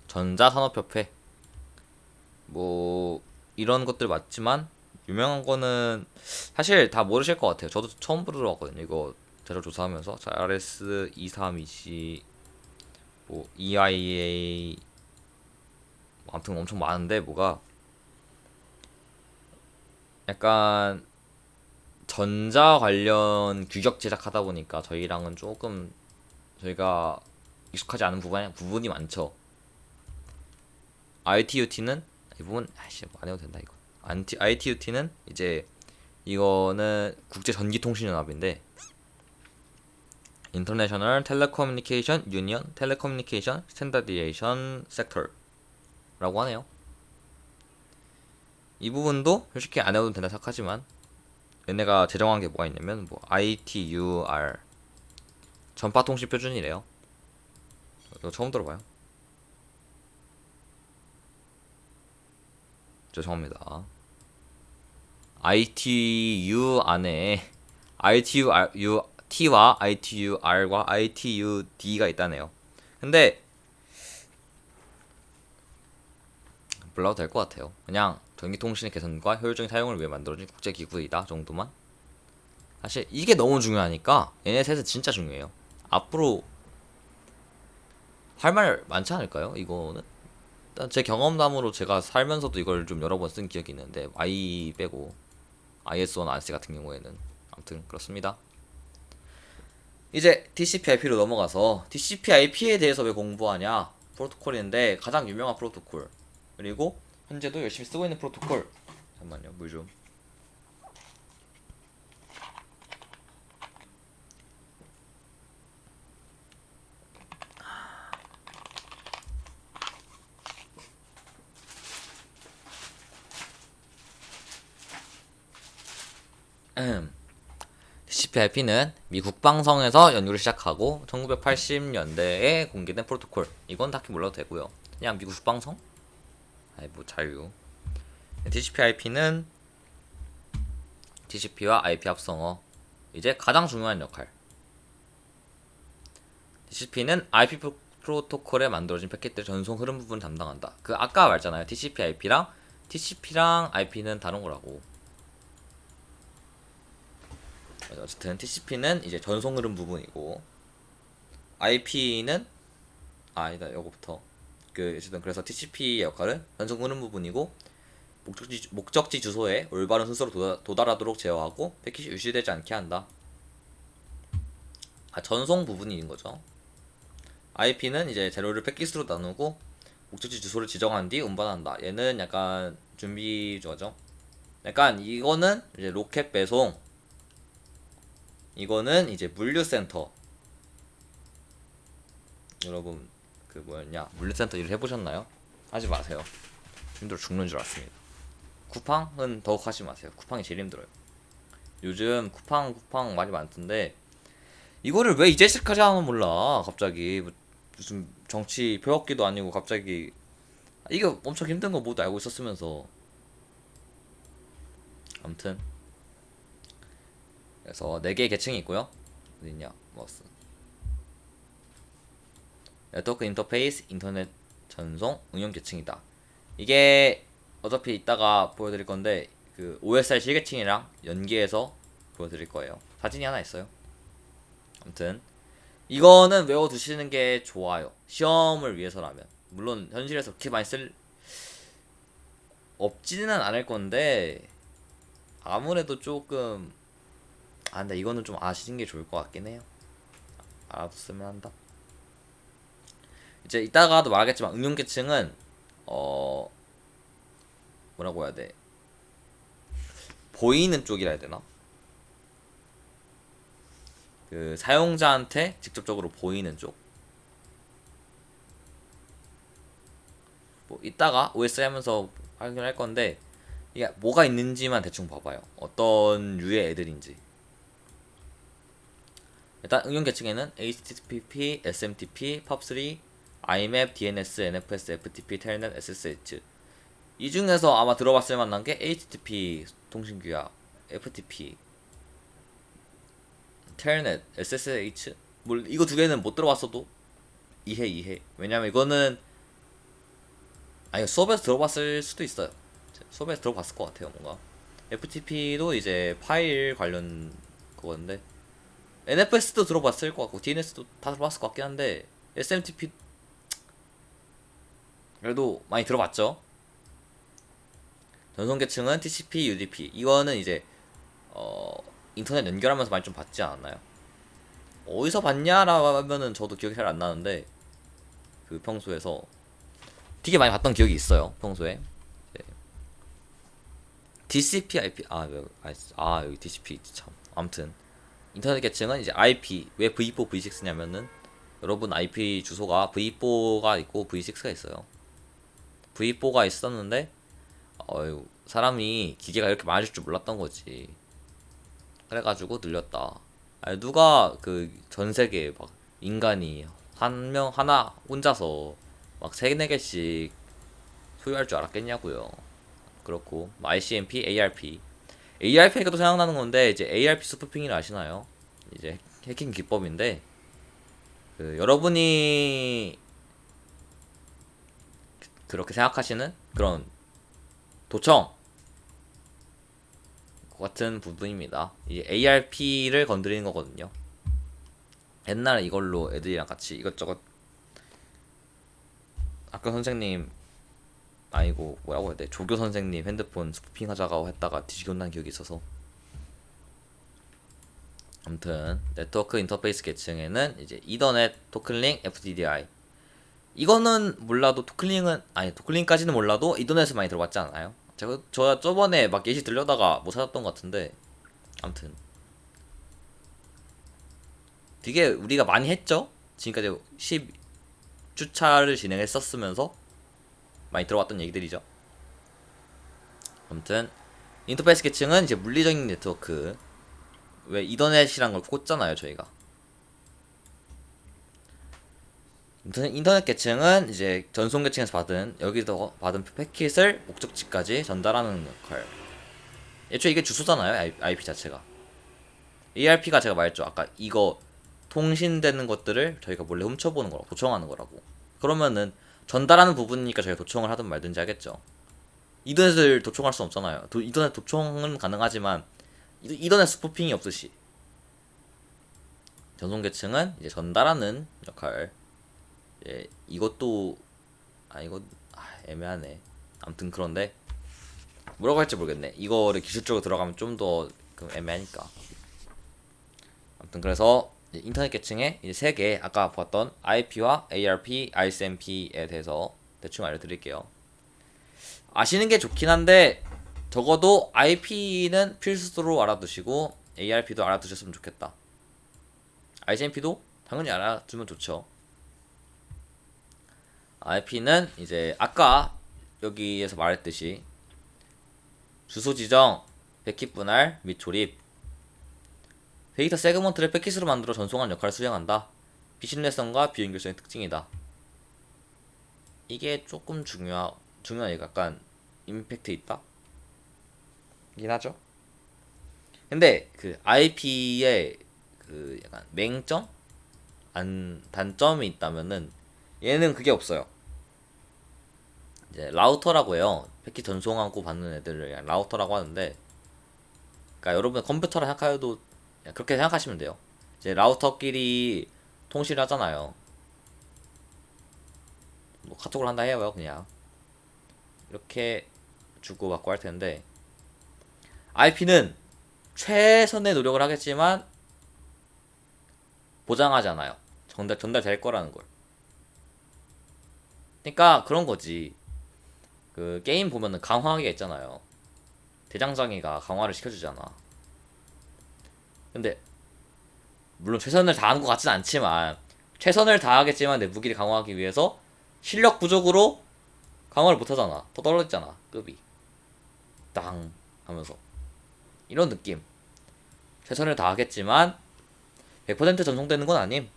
전자산업협회 뭐 이런 것들 맞지만 유명한 거는 사실 다 모르실 것 같아요. 저도 처음 들어봤거든요. 이거 자료 조사하면서 자, RS 232C 뭐 EIA 뭐 아무튼 엄청 많은데 뭐가 약간 전자 관련 규격 제작하다 보니까 저희랑은 조금 저희가 익숙하지 않은 부분이 많죠. ITUT는 이 부분 아이씨 뭐안 해도 된다 이거. ITUT는 이제 이거는 국제 전기통신연합인데 International Telecommunication Union Telecommunication Standardization Sector라고 하네요. 이 부분도 솔직히 안 해도 된다 생각하지만 얘네가 제정한 게 뭐가 있냐면 뭐 ITUR 전파통신 표준이래요. 이거 처음 들어봐요. 죄송합니다. ITU 안에 ITUT와 ITUR과 ITUD가 있다네요. 근데 몰라도 될 것 같아요. 그냥 전기통신의 개선과 효율적인 사용을 위해 만들어진 국제기구이다 정도만. 사실 이게 너무 중요하니까 얘네 셋은 진짜 중요해요. 앞으로 할 말 많지 않을까요? 이거는 일단 제 경험담으로 제가 살면서도 이걸 좀 여러 번 쓴 기억이 있는데 I 빼고 IS1 RC 같은 경우에는 아무튼 그렇습니다. 이제 TCP/IP로 넘어가서 TCP/IP에 대해서 왜 공부하냐? 프로토콜인데 가장 유명한 프로토콜 그리고 현재도 열심히 쓰고 있는 프로토콜. 잠깐만요, 물 좀. TCP/IP는 미 국방성에서 연구를 시작하고 1980년대에 공개된 프로토콜. 이건 딱히 몰라도 되고요. 그냥 미국 국방성? 아이 뭐 자유. TCP/IP는 TCP와 IP 합성어. 이제 가장 중요한 역할. TCP는 IP 프로토콜에 만들어진 패킷들 전송 흐름 부분을 담당한다. 그 아까 말했잖아요. TCP랑 IP는 다른 거라고. 어쨌든 TCP는 이제 전송 흐름 부분이고 IP는 아니다 요거부터 어쨌든 그래서 TCP의 역할은 전송 흐름 부분이고 목적지 주소에 올바른 순서로 도달하도록 제어하고 패킷이 유실되지 않게 한다. 전송 부분인 거죠. IP는 이제 재료를 패킷으로 나누고 목적지 주소를 지정한 뒤 운반한다. 얘는 약간 준비 중이죠. 약간 이거는 이제 로켓 배송, 이거는 이제 물류센터. 여러분 그 뭐였냐 물류센터 일 해보셨나요? 하지 마세요. 힘들어 죽는 줄 알았습니다. 쿠팡은 더욱 하지 마세요. 쿠팡이 제일 힘들어요. 요즘 쿠팡 말이 많던데 이거를 왜 이제까지 하는 몰라. 갑자기 무슨 정치 표역기도 아니고 갑자기 이게 엄청 힘든 거 모두 알고 있었으면서. 아무튼 그래서 4개의 계층이 있고요. 어딨냐 뭐스 네트워크 인터페이스, 인터넷 전송, 응용 계층이다. 이게 어차피 이따가 보여드릴 건데 그 OSR 실계층이랑 연계해서 보여드릴 거예요. 사진이 하나 있어요. 아무튼 이거는 외워두시는 게 좋아요. 시험을 위해서라면. 물론 현실에서 그렇게 많이 쓸 없지는 않을 건데 아무래도 조금 근데 이거는 좀 아시는 게 좋을 것 같긴 해요. 알아뒀으면 한다. 이제 이따가도 말하겠지만 응용계층은 뭐라고 해야 돼? 보이는 쪽이라 해야 되나? 그 사용자한테 직접적으로 보이는 쪽. 뭐 이따가 OS 하면서 확인할 건데 이게 뭐가 있는지만 대충 봐봐요. 어떤 류의 애들인지. 일단 응용 계층에는 HTTP, SMTP, POP3, IMAP, DNS, NFS, FTP, 텔넷, SSH. 이 중에서 아마 들어봤을 만한 게 HTTP 통신규약, FTP, 텔넷, SSH. 뭐 이거 두 개는 못 들어봤어도 이해. 왜냐면 이거는 아니 수업에서 들어봤을 수도 있어요. 수업에서 들어봤을 것 같아요 뭔가. FTP도 이제 파일 관련 그건데 NFS도 들어봤을 것 같고 DNS도 다 들어봤을 것 같긴 한데 SMTP 그래도 많이 들어봤죠. 전송계층은 TCP, UDP 이거는 이제 인터넷 연결하면서 많이 좀 봤지 않았나요? 어디서 봤냐라면은 저도 기억이 잘 안 나는데 그 평소에서 되게 많이 봤던 기억이 있어요. 평소에 네. TCP, IP 여기 TCP 참 아무튼 인터넷 계층은 이제 IP 왜 V4, V6냐면은 여러분 IP 주소가 V4가 있고 V6가 있어요. V4가 있었는데 사람이 기계가 이렇게 많아질 줄 몰랐던 거지. 그래가지고 늘렸다. 아니, 누가 그 전 세계 막 인간이 한 명 하나 혼자서 막 세네 개씩 소유할 줄 알았겠냐고요. 그렇고 뭐 ICMP, ARP. ARP가 또 생각나는 건데 이제 ARP 스푸핑이라 아시나요? 이제 해킹 기법인데 그 여러분이 그렇게 생각하시는 그런 도청 같은 부분입니다. 이 ARP를 건드리는 거거든요. 옛날에 이걸로 애들이랑 같이 이것저것 학교 선생님 아니고 뭐라고 해야 돼 조교 선생님 핸드폰 스푸핑 하자고 했다가 뒤지게 혼난 기억이 있어서 아무튼 네트워크 인터페이스 계층에는 이제 이더넷, 토큰링, FDDI 이거는 몰라도 토클링까지는 몰라도 이더넷을 많이 들어봤지 않아요? 저 저번에 막 예시 들려다가 못 찾았던 것 같은데 아무튼 되게 우리가 많이 했죠? 지금까지 10주차를 진행했었으면서 많이 들어왔던 얘기들이죠. 아무튼 인터페이스 계층은 이제 물리적인 네트워크 왜 이더넷이란 걸 꽂잖아요 저희가. 인터넷 계층은 이제 전송 계층에서 받은 여기서 받은 패킷을 목적지까지 전달하는 역할. 애초에 이게 주소잖아요 IP 자체가. ARP가 제가 말했죠 아까 이거 통신되는 것들을 저희가 몰래 훔쳐보는 거라고 도청하는 거라고. 그러면은 전달하는 부분이니까 저희가 도청을 하든 말든지 하겠죠. 이더넷을 도청할 수 없잖아요. 이더넷 도청은 가능하지만 이더넷 스푸핑이 없듯이 전송 계층은 이제 전달하는 역할. 이것도 이거 애매하네. 아무튼 그런데 뭐라고 할지 모르겠네. 이거를 기술적으로 들어가면 좀 더 애매하니까. 아무튼 그래서 인터넷 계층에 이제 세 개 아까 봤던 IP와 ARP, ICMP에 대해서 대충 알려드릴게요. 아시는 게 좋긴 한데 적어도 IP는 필수로 알아두시고 ARP도 알아두셨으면 좋겠다. ICMP도 당연히 알아두면 좋죠. IP는 이제 아까 여기에서 말했듯이 주소 지정, 패킷 분할 및 조립, 데이터 세그먼트를 패킷으로 만들어 전송하는 역할을 수행한다. 비신뢰성과 비연결성의 특징이다. 이게 조금 중요한 약간 임팩트 있다? 이긴 하죠. 근데 그 IP의 그 약간 맹점? 단점이 있다면은 얘는 그게 없어요. 이제 라우터라고 해요. 패킷 전송하고 받는 애들을 라우터라고 하는데, 그러니까 여러분 컴퓨터라 생각해도 그렇게 생각하시면 돼요. 이제 라우터끼리 통신을 하잖아요. 뭐 카톡을 한다 해요, 그냥 이렇게 주고받고 할 텐데, IP는 최선의 노력을 하겠지만 보장하지 않아요. 전달될 거라는 걸. 그러니까 그런 거지. 그 게임 보면은 강화하기가 있잖아요. 대장장이가 강화를 시켜주잖아. 근데 물론 최선을 다하는 것 같진 않지만 최선을 다하겠지만 내 무기를 강화하기 위해서 실력 부족으로 강화를 못하잖아. 더 떨어졌잖아 급이. 땅 하면서 이런 느낌. 최선을 다하겠지만 100% 전송되는 건 아님.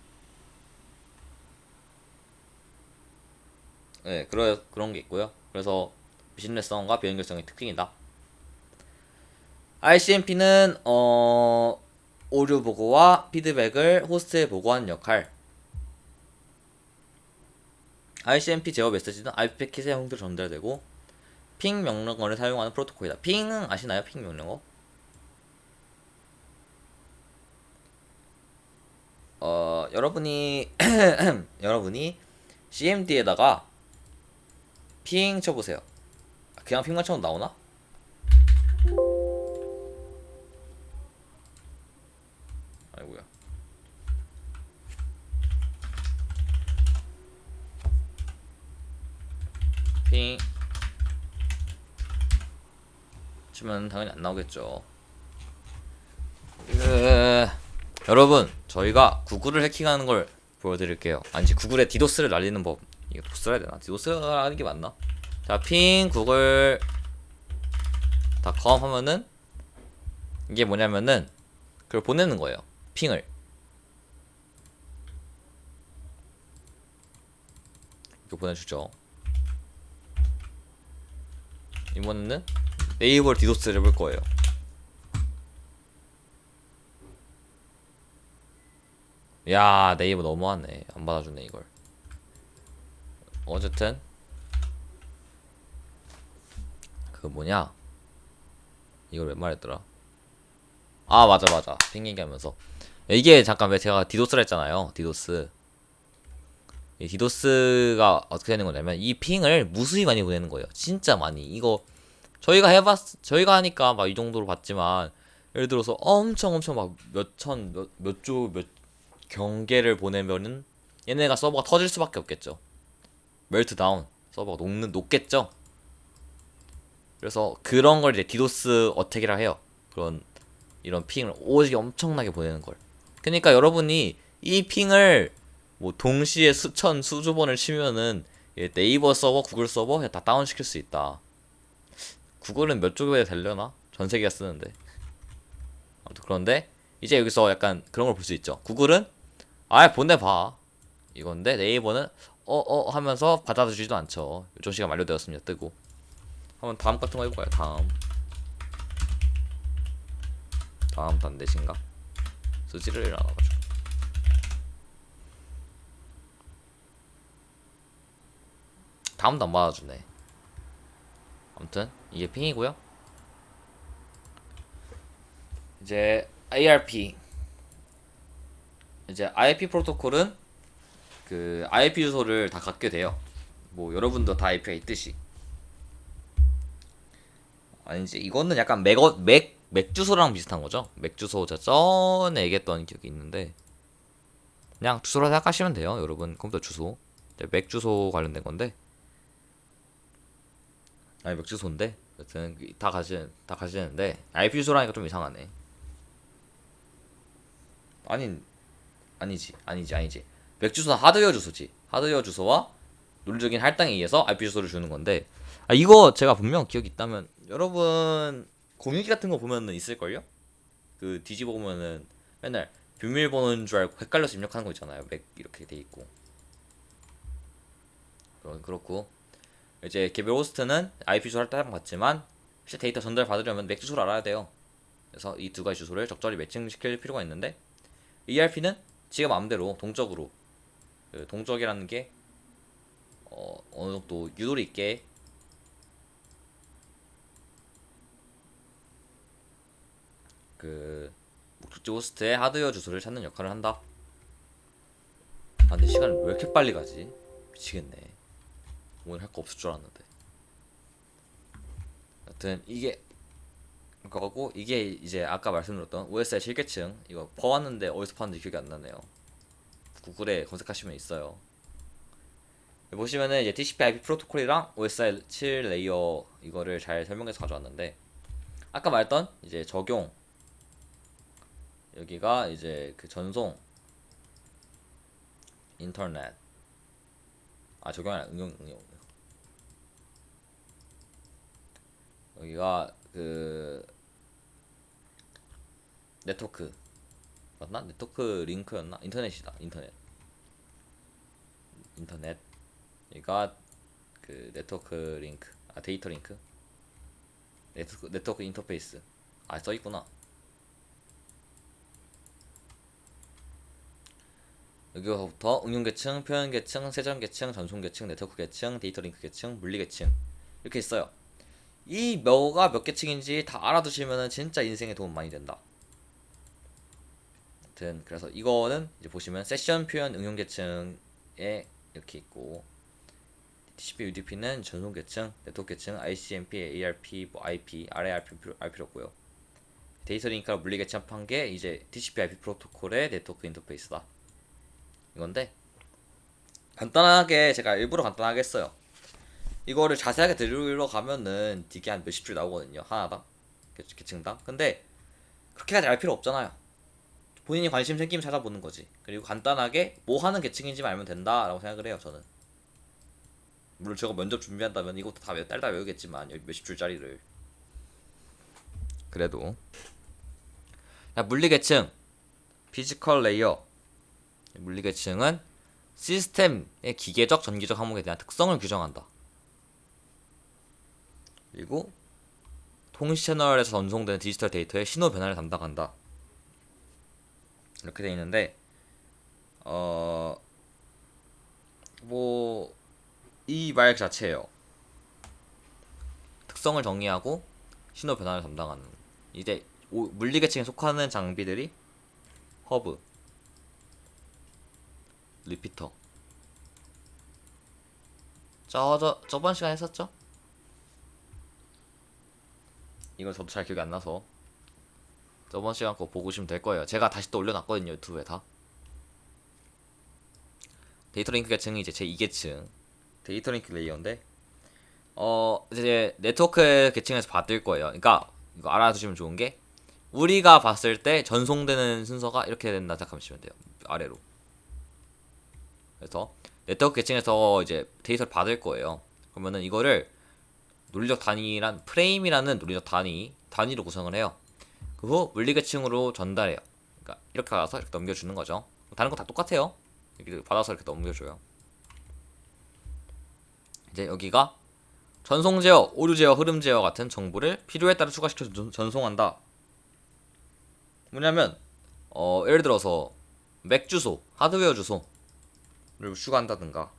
네, 그런 게 있고요. 그래서 비신뢰성과 비연결성의 특징이다. ICMP는 오류 보고와 피드백을 호스트에 보고하는 역할. ICMP 제어 메시지는 IP 패킷의 형태로 전달되고 핑 명령어를 사용하는 프로토콜이다. 핑은 아시나요? 핑 명령어? 여러분이 여러분이 CMD에다가 핑 쳐보세요. 그냥 핑만 쳐도 나오나? 아이고야. 핑 치면 당연히 안 나오겠죠. 여러분, 저희가 구글을 해킹하는 걸 보여드릴게요. 아니지, 구글에 디도스를 날리는 법. 이거 도스를 해야 되나? 디도스가 하는 게 맞나? 자, 핑 구글 .com 하면은 이게 뭐냐면은 그걸 보내는 거예요. 핑을. 이거 보내주죠. 이번에는 네이버 디도스를 해볼 거예요. 야, 네이버 너무하네. 안 받아주네 이걸. 어쨌든 그 뭐냐, 이걸 왜 말했더라. 아, 맞아 핑 얘기하면서 이게 잠깐 왜 제가 디도스를 했잖아요. 디도스. 이 디도스가 어떻게 되는 거냐면 이 핑을 무수히 많이 보내는 거예요. 진짜 많이. 이거 저희가 하니까 막 이 정도로 봤지만, 예를 들어서 엄청 막 몇 경계를 보내면은 얘네가 서버가 터질 수밖에 없겠죠. 멜트다운, 서버가 녹겠죠. 그래서 그런 걸 이제 디도스 어택이라 해요. 그런 이런 핑을 오지게 엄청나게 보내는 걸. 그러니까 여러분이 이 핑을 뭐 동시에 수주 번을 치면은 네이버 서버, 구글 서버 다 다운 시킬 수 있다. 구글은 몇 쪽에 되려나? 전 세계가 쓰는데. 아무튼 그런데 이제 여기서 약간 그런 걸 볼 수 있죠. 구글은 아예 보내봐 이건데, 네이버는 하면서 받아주지도 않죠. 요청 시간 만료되었습니다 뜨고. 한번 다음 같은 거 해볼까요? 다음 단대신가? 쓰지를 일어나가지고. 다음도 안 받아주네. 아무튼 이게 핑이고요. 이제 ARP, 이제 IP 프로토콜은 그 IP 주소를 다 갖게 돼요. 뭐 여러분도 다 IP가 있듯이. 아니지, 이거는 약간 맥 주소랑 비슷한 거죠. 맥 주소 제가 전에 얘기했던 기억이 있는데, 그냥 주소라 생각하시면 돼요. 여러분 컴퓨터 주소. 맥 주소 관련된 건데, 아니 맥 주소인데, 여튼 다 가시는데 IP 주소라니까 좀 이상하네. 아니지. 맥 주소는 하드웨어 주소지. 하드웨어 주소와 논리적인 할당에 의해서 IP 주소를 주는 건데, 이거 제가 분명 기억이 있다면 여러분 공유기 같은 거 보면은 있을걸요? 그 뒤집어 보면은 맨날 비밀번호인 줄 알고 헷갈려서 입력하는 거 있잖아요. 맥 이렇게 돼 있고. 그렇고 이제 개별 호스트는 IP 주소 할당 받지만 실제 데이터 전달 받으려면 맥 주소를 알아야 돼요. 그래서 이 두 가지 주소를 적절히 매칭시킬 필요가 있는데, ERP는 지가 마음대로 동적으로, 그 동적이라는 게 어느 정도 유도리 있게 그 목적지 호스트의 하드웨어 주소를 찾는 역할을 한다. 근데 시간이 왜 이렇게 빨리 가지? 미치겠네. 오늘 할 거 없을 줄 알았는데. 여튼 이게 그거고, 이게 이제 아까 말씀드렸던 OSI 실계층, 이거 퍼왔는데 어디서 파는지 기억이 안 나네요. 구글에 검색하시면 있어요. 보시면은 이제 TCP/IP 프로토콜이랑 OSI 7 레이어 이거를 잘 설명해서 가져왔는데, 아까 말했던 이제 적용, 여기가 이제 그 전송 인터넷, 적용이 아니라 응용. 여기가 그 네트워크 맞나? 네트워크 링크였나? 인터넷이다. 인터넷. 여기가 그 네트워크 링크, 데이터 링크, 네트워크 인터페이스. 써있구나. 여기서부터 응용 계층, 표현 계층, 세전 계층, 전송 계층, 네트워크 계층, 데이터 링크 계층, 물리 계층 이렇게 있어요. 이 뭐가 몇 계층인지 다 알아두시면은 진짜 인생에 도움 많이 된다. 아무튼 그래서 이거는 이제 보시면 세션 표현 응용 계층에 이렇게 있고 TCP, UDP는 전송 계층, 네트워크 계층, ICMP, ARP, 뭐 IP, RARP 알 필요 없고요. 데이터 링크랑 물리 계층 게 이제 TCP/IP 프로토콜의 네트워크 인터페이스다. 이건데 간단하게 제가 일부러 간단하게 했어요. 이거를 자세하게 들으러 가면은 되게 한 몇십 줄 나오거든요. 하나당 계층당. 근데 그렇게까지 알 필요 없잖아요. 본인이 관심 생기면 찾아보는 거지. 그리고 간단하게 뭐 하는 계층인지만 알면 된다라고 생각을 해요. 저는. 물론 제가 면접 준비한다면 이것도 다 딸다 외우겠지만 몇십 줄짜리를. 그래도 물리 계층, 피지컬 레이어. 물리 계층은 시스템의 기계적, 전기적 항목에 대한 특성을 규정한다. 그리고 통신 채널에서 전송되는 디지털 데이터의 신호 변화를 담당한다. 이렇게 돼 있는데 뭐 이 말 자체예요. 특성을 정의하고 신호 변화를 담당하는. 이제 물리 계층에 속하는 장비들이 허브, 리피터. 저번 시간에 했었죠? 이건 저도 잘 기억이 안 나서 저번 시간 거 보고 오시면 될 거예요. 제가 다시 또 올려놨거든요, 유튜브에 다. 데이터 링크 계층이 이제 제 2계층 데이터 링크 레이어인데 이제 네트워크 계층에서 받을 거예요. 그러니까 이거 알아두시면 좋은 게 우리가 봤을 때 전송되는 순서가 이렇게 된다 생각하시면 돼요. 아래로. 그래서 네트워크 계층에서 이제 데이터를 받을 거예요. 그러면은 이거를 논리적 단위란 프레임이라는 논리적 단위로 구성을 해요. 그 후 물리 계층으로 전달해요. 그러니까 이렇게 가서 이렇게 넘겨주는 거죠. 다른 거 다 똑같아요. 이렇게 받아서 이렇게 넘겨줘요. 이제 여기가 전송 제어, 오류 제어, 흐름 제어 같은 정보를 필요에 따라 추가시켜서 전송한다. 뭐냐면 예를 들어서 맥 주소, 하드웨어 주소를 추가한다든가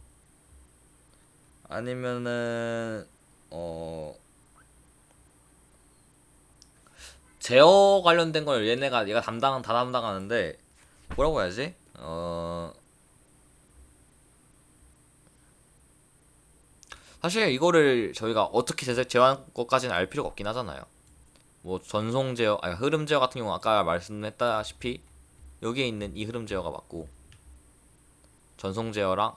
아니면은 제어 관련된 걸 얘가 다 담당하는데 뭐라고 해야지? 사실 이거를 저희가 어떻게 제어한 것까지는 알 필요가 없긴 하잖아요. 뭐 전송 제어, 아니 흐름 제어 같은 경우 아까 말씀했다시피 여기에 있는 이 흐름 제어가 맞고 전송 제어가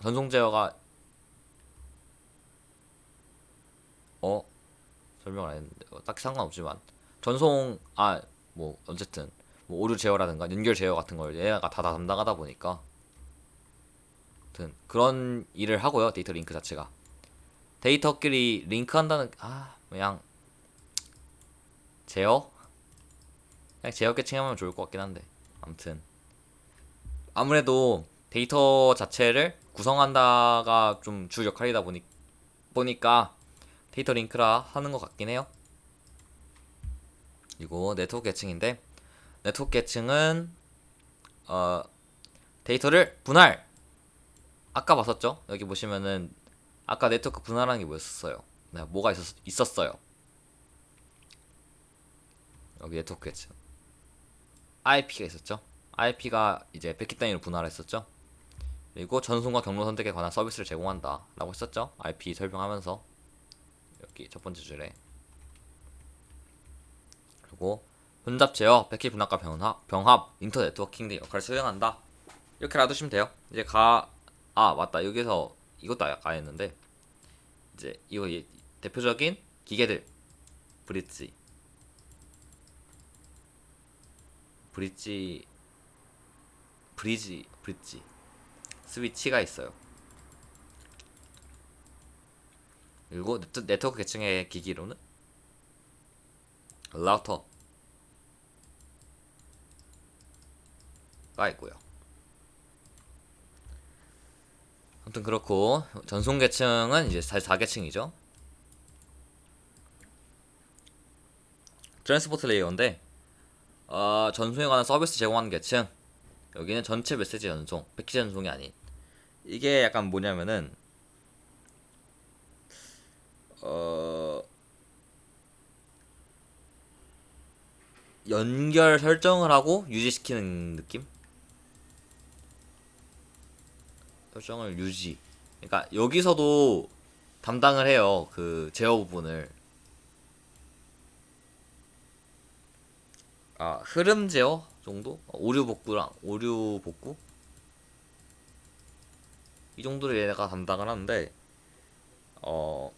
설명을 안 했는데 딱히 상관없지만 뭐 어쨌든 뭐 오류 제어라든가 연결 제어 같은 걸 얘가 다 담당하다 보니까 아무튼 그런 일을 하고요. 데이터 링크 자체가 데이터끼리 링크한다는 그냥 제어? 그냥 제어 계층하면 좋을 것 같긴 한데 아무튼 아무래도 데이터 자체를 구성한다가 좀 주 역할이다 보니까 데이터 링크라 하는 것 같긴 해요. 그리고 네트워크 계층인데 네트워크 계층은 데이터를 분할 아까 봤었죠? 여기 보시면은 아까 네트워크 분할하는 게 뭐였었어요? 네, 뭐가 있었어요? 여기 네트워크 계층 IP가 있었죠? IP가 이제 패킷 단위로 분할했었죠? 그리고 전송과 경로 선택에 관한 서비스를 제공한다 라고 했었죠? IP 설명하면서 여기 첫 번째 줄에 그리고 혼잡 제어, 패킷 분할과 병합, 인터 네트워킹 등 역할을 수행한다. 이렇게 놔두시면 돼요. 이제 맞다. 여기서 이것도 아까 했는데 이제 이거 대표적인 기계들 브릿지 브릿지 스위치가 있어요. 그리고 네트워크 계층의 기기로는 라우터가 있고요. 아무튼 그렇고 전송 계층은 이제 4계층이죠. 트랜스포트 레이어인데 전송에 관한 서비스 제공하는 계층 여기는 전체 메시지 전송, 패키지 전송이 아닌. 이게 약간 뭐냐면은 어 연결 설정을 하고 유지시키는 느낌? 설정을 유지. 그러니까 여기서도 담당을 해요. 그 제어 부분을. 아, 흐름 제어 정도? 오류 복구랑 오류 복구? 이 정도를 얘가 담당을 하는데 어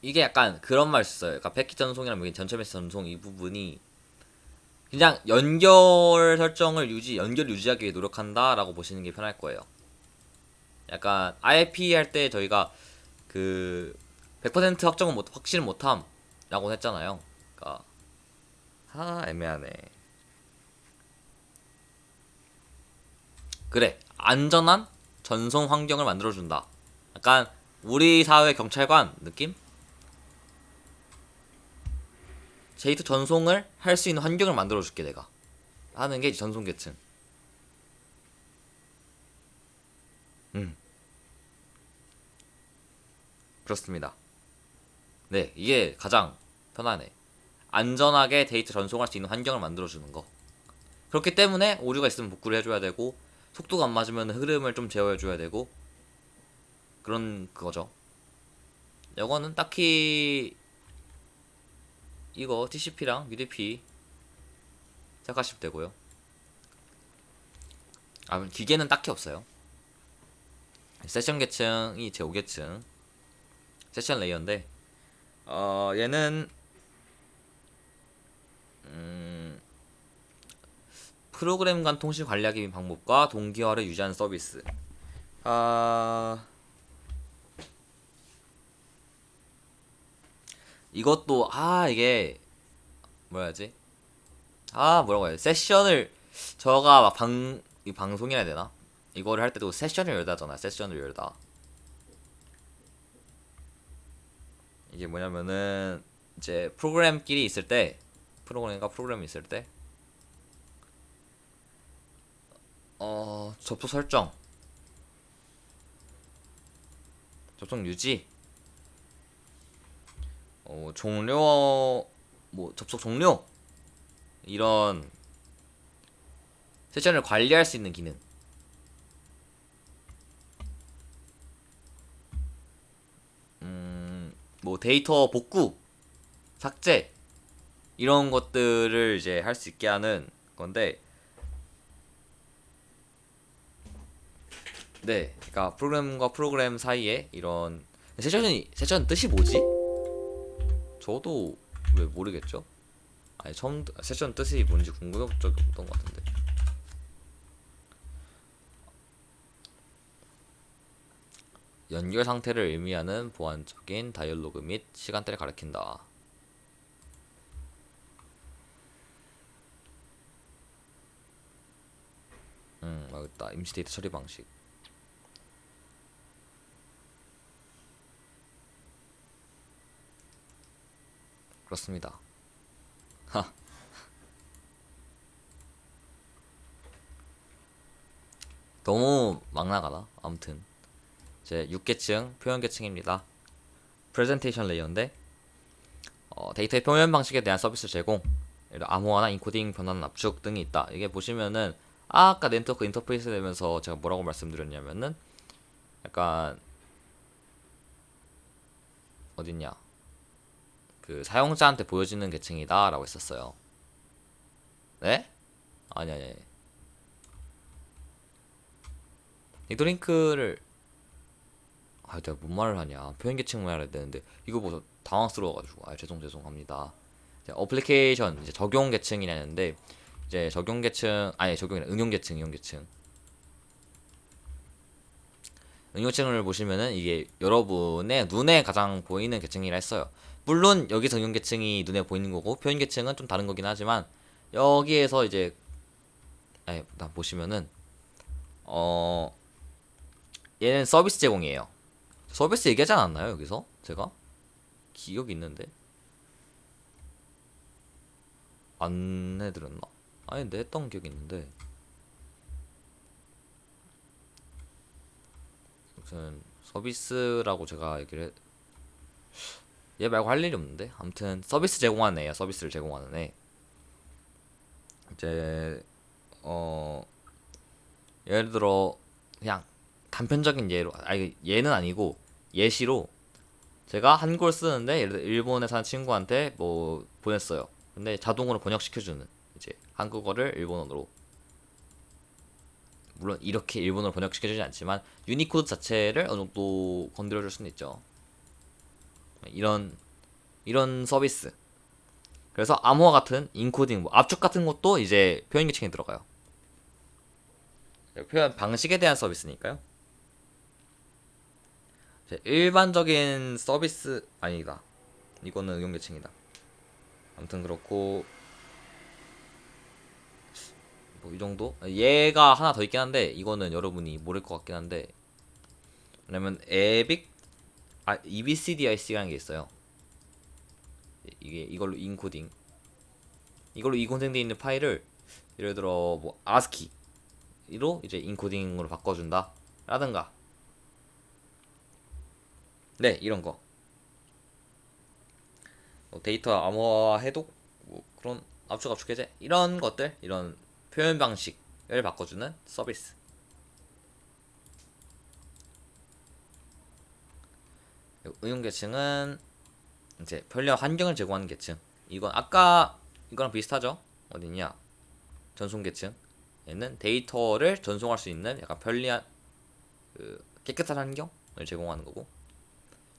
이게 약간 그런 말 있어요. 그러니까 패키지 전송이랑 뭐 전체 메시지 전송 이 부분이 그냥 연결 설정을 연결 유지하기 위해 노력한다라고 보시는 게 편할 거예요. 약간 IP 할 때 저희가 그 100% 확정은 확실은 못함라고 했잖아요. 그러니까 애매하네. 그래, 안전한 전송 환경을 만들어준다. 약간 우리 사회 경찰관 느낌? 데이터 전송을 할 수 있는 환경을 만들어줄게 내가 하는 게 전송 계층. 음, 그렇습니다. 네, 이게 가장 편하네. 안전하게 데이터 전송할 수 있는 환경을 만들어주는 거. 그렇기 때문에 오류가 있으면 복구를 해줘야 되고, 속도가 안 맞으면 흐름을 좀 제어해줘야 되고, 그런 그거죠. 이거는 딱히 이거 TCP랑 UDP 생각하시면 되고요. 아, 기계는 딱히 없어요. 세션 계층이 제 5계층 세션 레이어인데, 얘는 프로그램 간 통신 관리하기 방법과 동기화를 유지하는 서비스. 아, 이것도 이게 뭐야지? 뭐라고 해야 돼? 세션을 저가 막 이 방송이라 해야 되나? 이거를 할 때도 세션을 열다잖아. 세션을 열다. 이게 뭐냐면은 이제 프로그램끼리 있을 때 프로그램과 프로그램이 있을 때 접속 설정, 접속 유지, 종료, 뭐 접속 종료 이런 세션을 관리할 수 있는 기능. 뭐 데이터 복구, 삭제 이런 것들을 이제 할 수 있게 하는 건데, 네, 그러니까 프로그램과 프로그램 사이에 이런 세션 뜻이 뭐지? 저도 왜 모르겠죠? 아니 처음 세션 뜻이 뭔지 궁금한 적이 없던 것 같은데. 연결 상태를 의미하는 보안적인 다이얼로그 및 시간대를 가리킨다. 알겠다. 임시 데이터 처리 방식. 그렇습니다. 하. 너무 막 나가나? 아무튼 제 6계층 표현 계층입니다. 프레젠테이션 레이어인데 데이터의 표현 방식에 대한 서비스 제공, 암호화나 인코딩 변환 압축 등이 있다. 이게 보시면은 아까 네트워크 인터페이스 되면서 제가 뭐라고 말씀드렸냐면은 약간 어딨냐, 그 사용자한테 보여지는 계층이다 라고 했었어요. 네? 아니 리드링크를 내가 뭔 말을 하냐, 표현 계층만 해야 되는데 이거 보고 당황스러워가지고 죄송합니다. 이제 어플리케이션 이제 적용 계층이라는데, 이제 적용 계층 아니 적용이 응용 계층, 응용계층을 보시면은 이게 여러분의 눈에 가장 보이는 계층이라 했어요. 물론 여기서 응용계층이 눈에 보이는 거고 표현계층은 좀 다른 거긴 하지만, 여기에서 이제 보시면은 어 얘는 서비스 제공이에요. 서비스 얘기하지 않았나요 여기서? 제가 기억이 있는데 안 해드렸나? 아닌데 했던 기억이 있는데 무슨 서비스라고 제가 얘기를 얘 말고 할 일이 없는데 아무튼 서비스 제공하는 애야. 서비스를 제공하는 애. 이제 어 예를 들어 그냥 단편적인 예로 아니 얘는 아니고 예시로 제가 한국어를 쓰는데 예를 들어 일본에 사는 친구한테 뭐 보냈어요. 근데 자동으로 번역시켜주는 이제 한국어를 일본어로 물론 이렇게 일본어로 번역시켜주지 않지만 유니코드 자체를 어느 정도 건드려줄 수는 있죠. 이런 서비스. 그래서 암호화 같은 인코딩, 뭐 압축 같은 것도 이제 표현 계층에 들어가요. 표현 방식에 대한 서비스니까요. 일반적인 서비스 아니다. 이거는 응용 계층이다. 아무튼 그렇고 뭐 이 정도? 얘가 하나 더 있긴 한데 이거는 여러분이 모를 것 같긴 한데 왜냐면 EBCDIC라는 게 있어요. 이게 이걸로 인코딩 이걸로 인코딩되어 있는 파일을 예를 들어 뭐 ASCII로 이제 인코딩으로 바꿔준다 라든가 네 이런 거 뭐 데이터 암호화 해독 뭐 그런 압축 해제 이런 것들 이런 표현 방식을 바꿔주는 서비스. 응용 계층은 이제 편리한 환경을 제공하는 계층. 이건 아까 이거랑 비슷하죠? 어디냐? 전송 계층. 얘는 데이터를 전송할 수 있는 약간 편리한 깨끗한 환경을 제공하는 거고.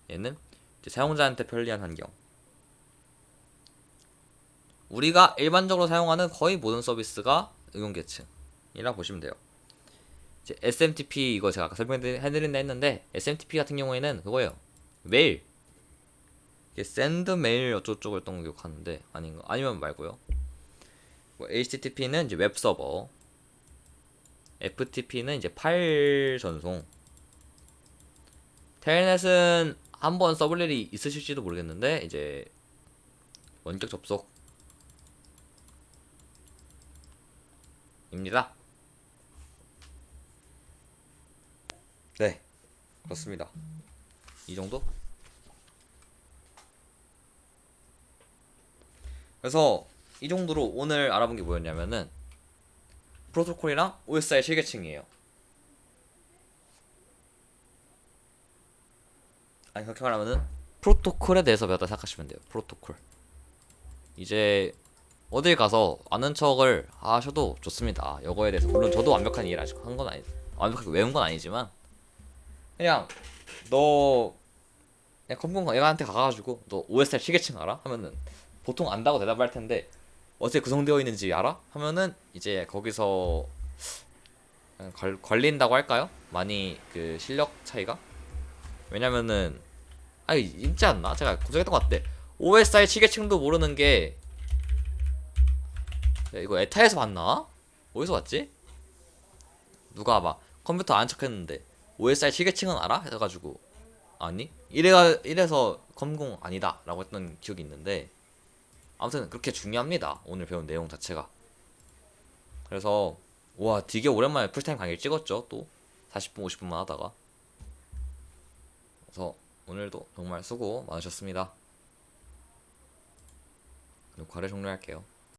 얘는 이제 사용자한테 편리한 환경. 우리가 일반적으로 사용하는 거의 모든 서비스가 응용 계층이라 보시면 돼요. 이제 SMTP 이거 제가 아까 설명해드린다 했는데 SMTP 같은 경우에는 그거예요. 메일. 이게 샌드 메일 어쩌고저쩌고 했던 거 기억하는데 아닌가? 아니면 말고요. 뭐 HTTP는 이제 웹 서버, FTP는 이제 파일 전송. 텔넷은 한번 써볼 일이 있으실지도 모르겠는데 이제 원격 접속입니다. 네, 그렇습니다. 이 정도? 그래서 이 정도로 오늘 알아본 게 뭐였냐면은 프로토콜이랑 OSI 실계층이에요. 아니 그렇게 말하면은 프로토콜에 대해서 배웠다 생각하시면 돼요. 프로토콜. 이제 어딜 가서 아는 척을 하셔도 좋습니다. 이거에 대해서 물론 저도 완벽한 이해를 아직 한 건 아니, 완벽하게 외운 건 아니지만 그냥 너 그냥 컴퓨터 애가한테 가가지고 너 OSR 시계층 알아? 하면은 보통 안다고 대답할 텐데 어떻게 구성되어 있는지 알아? 하면은 이제 거기서 걸린다고 할까요? 많이 그 실력 차이가 왜냐면은 아니 있지 않나? 제가 검색했던 것 같은데 OSI 시계층도 모르는 게 이거 에타에서 봤나? 어디서 봤지? 누가 막 컴퓨터 안 척했는데 OSI 시계층은 알아? 해가지고 아니 이래서 검공 아니다 라고 했던 기억이 있는데 아무튼 그렇게 중요합니다 오늘 배운 내용 자체가. 그래서 와 되게 오랜만에 풀타임 강의를 찍었죠. 또 40분 50분만 하다가. 그래서 오늘도 정말 수고 많으셨습니다. 녹화를 종료할게요.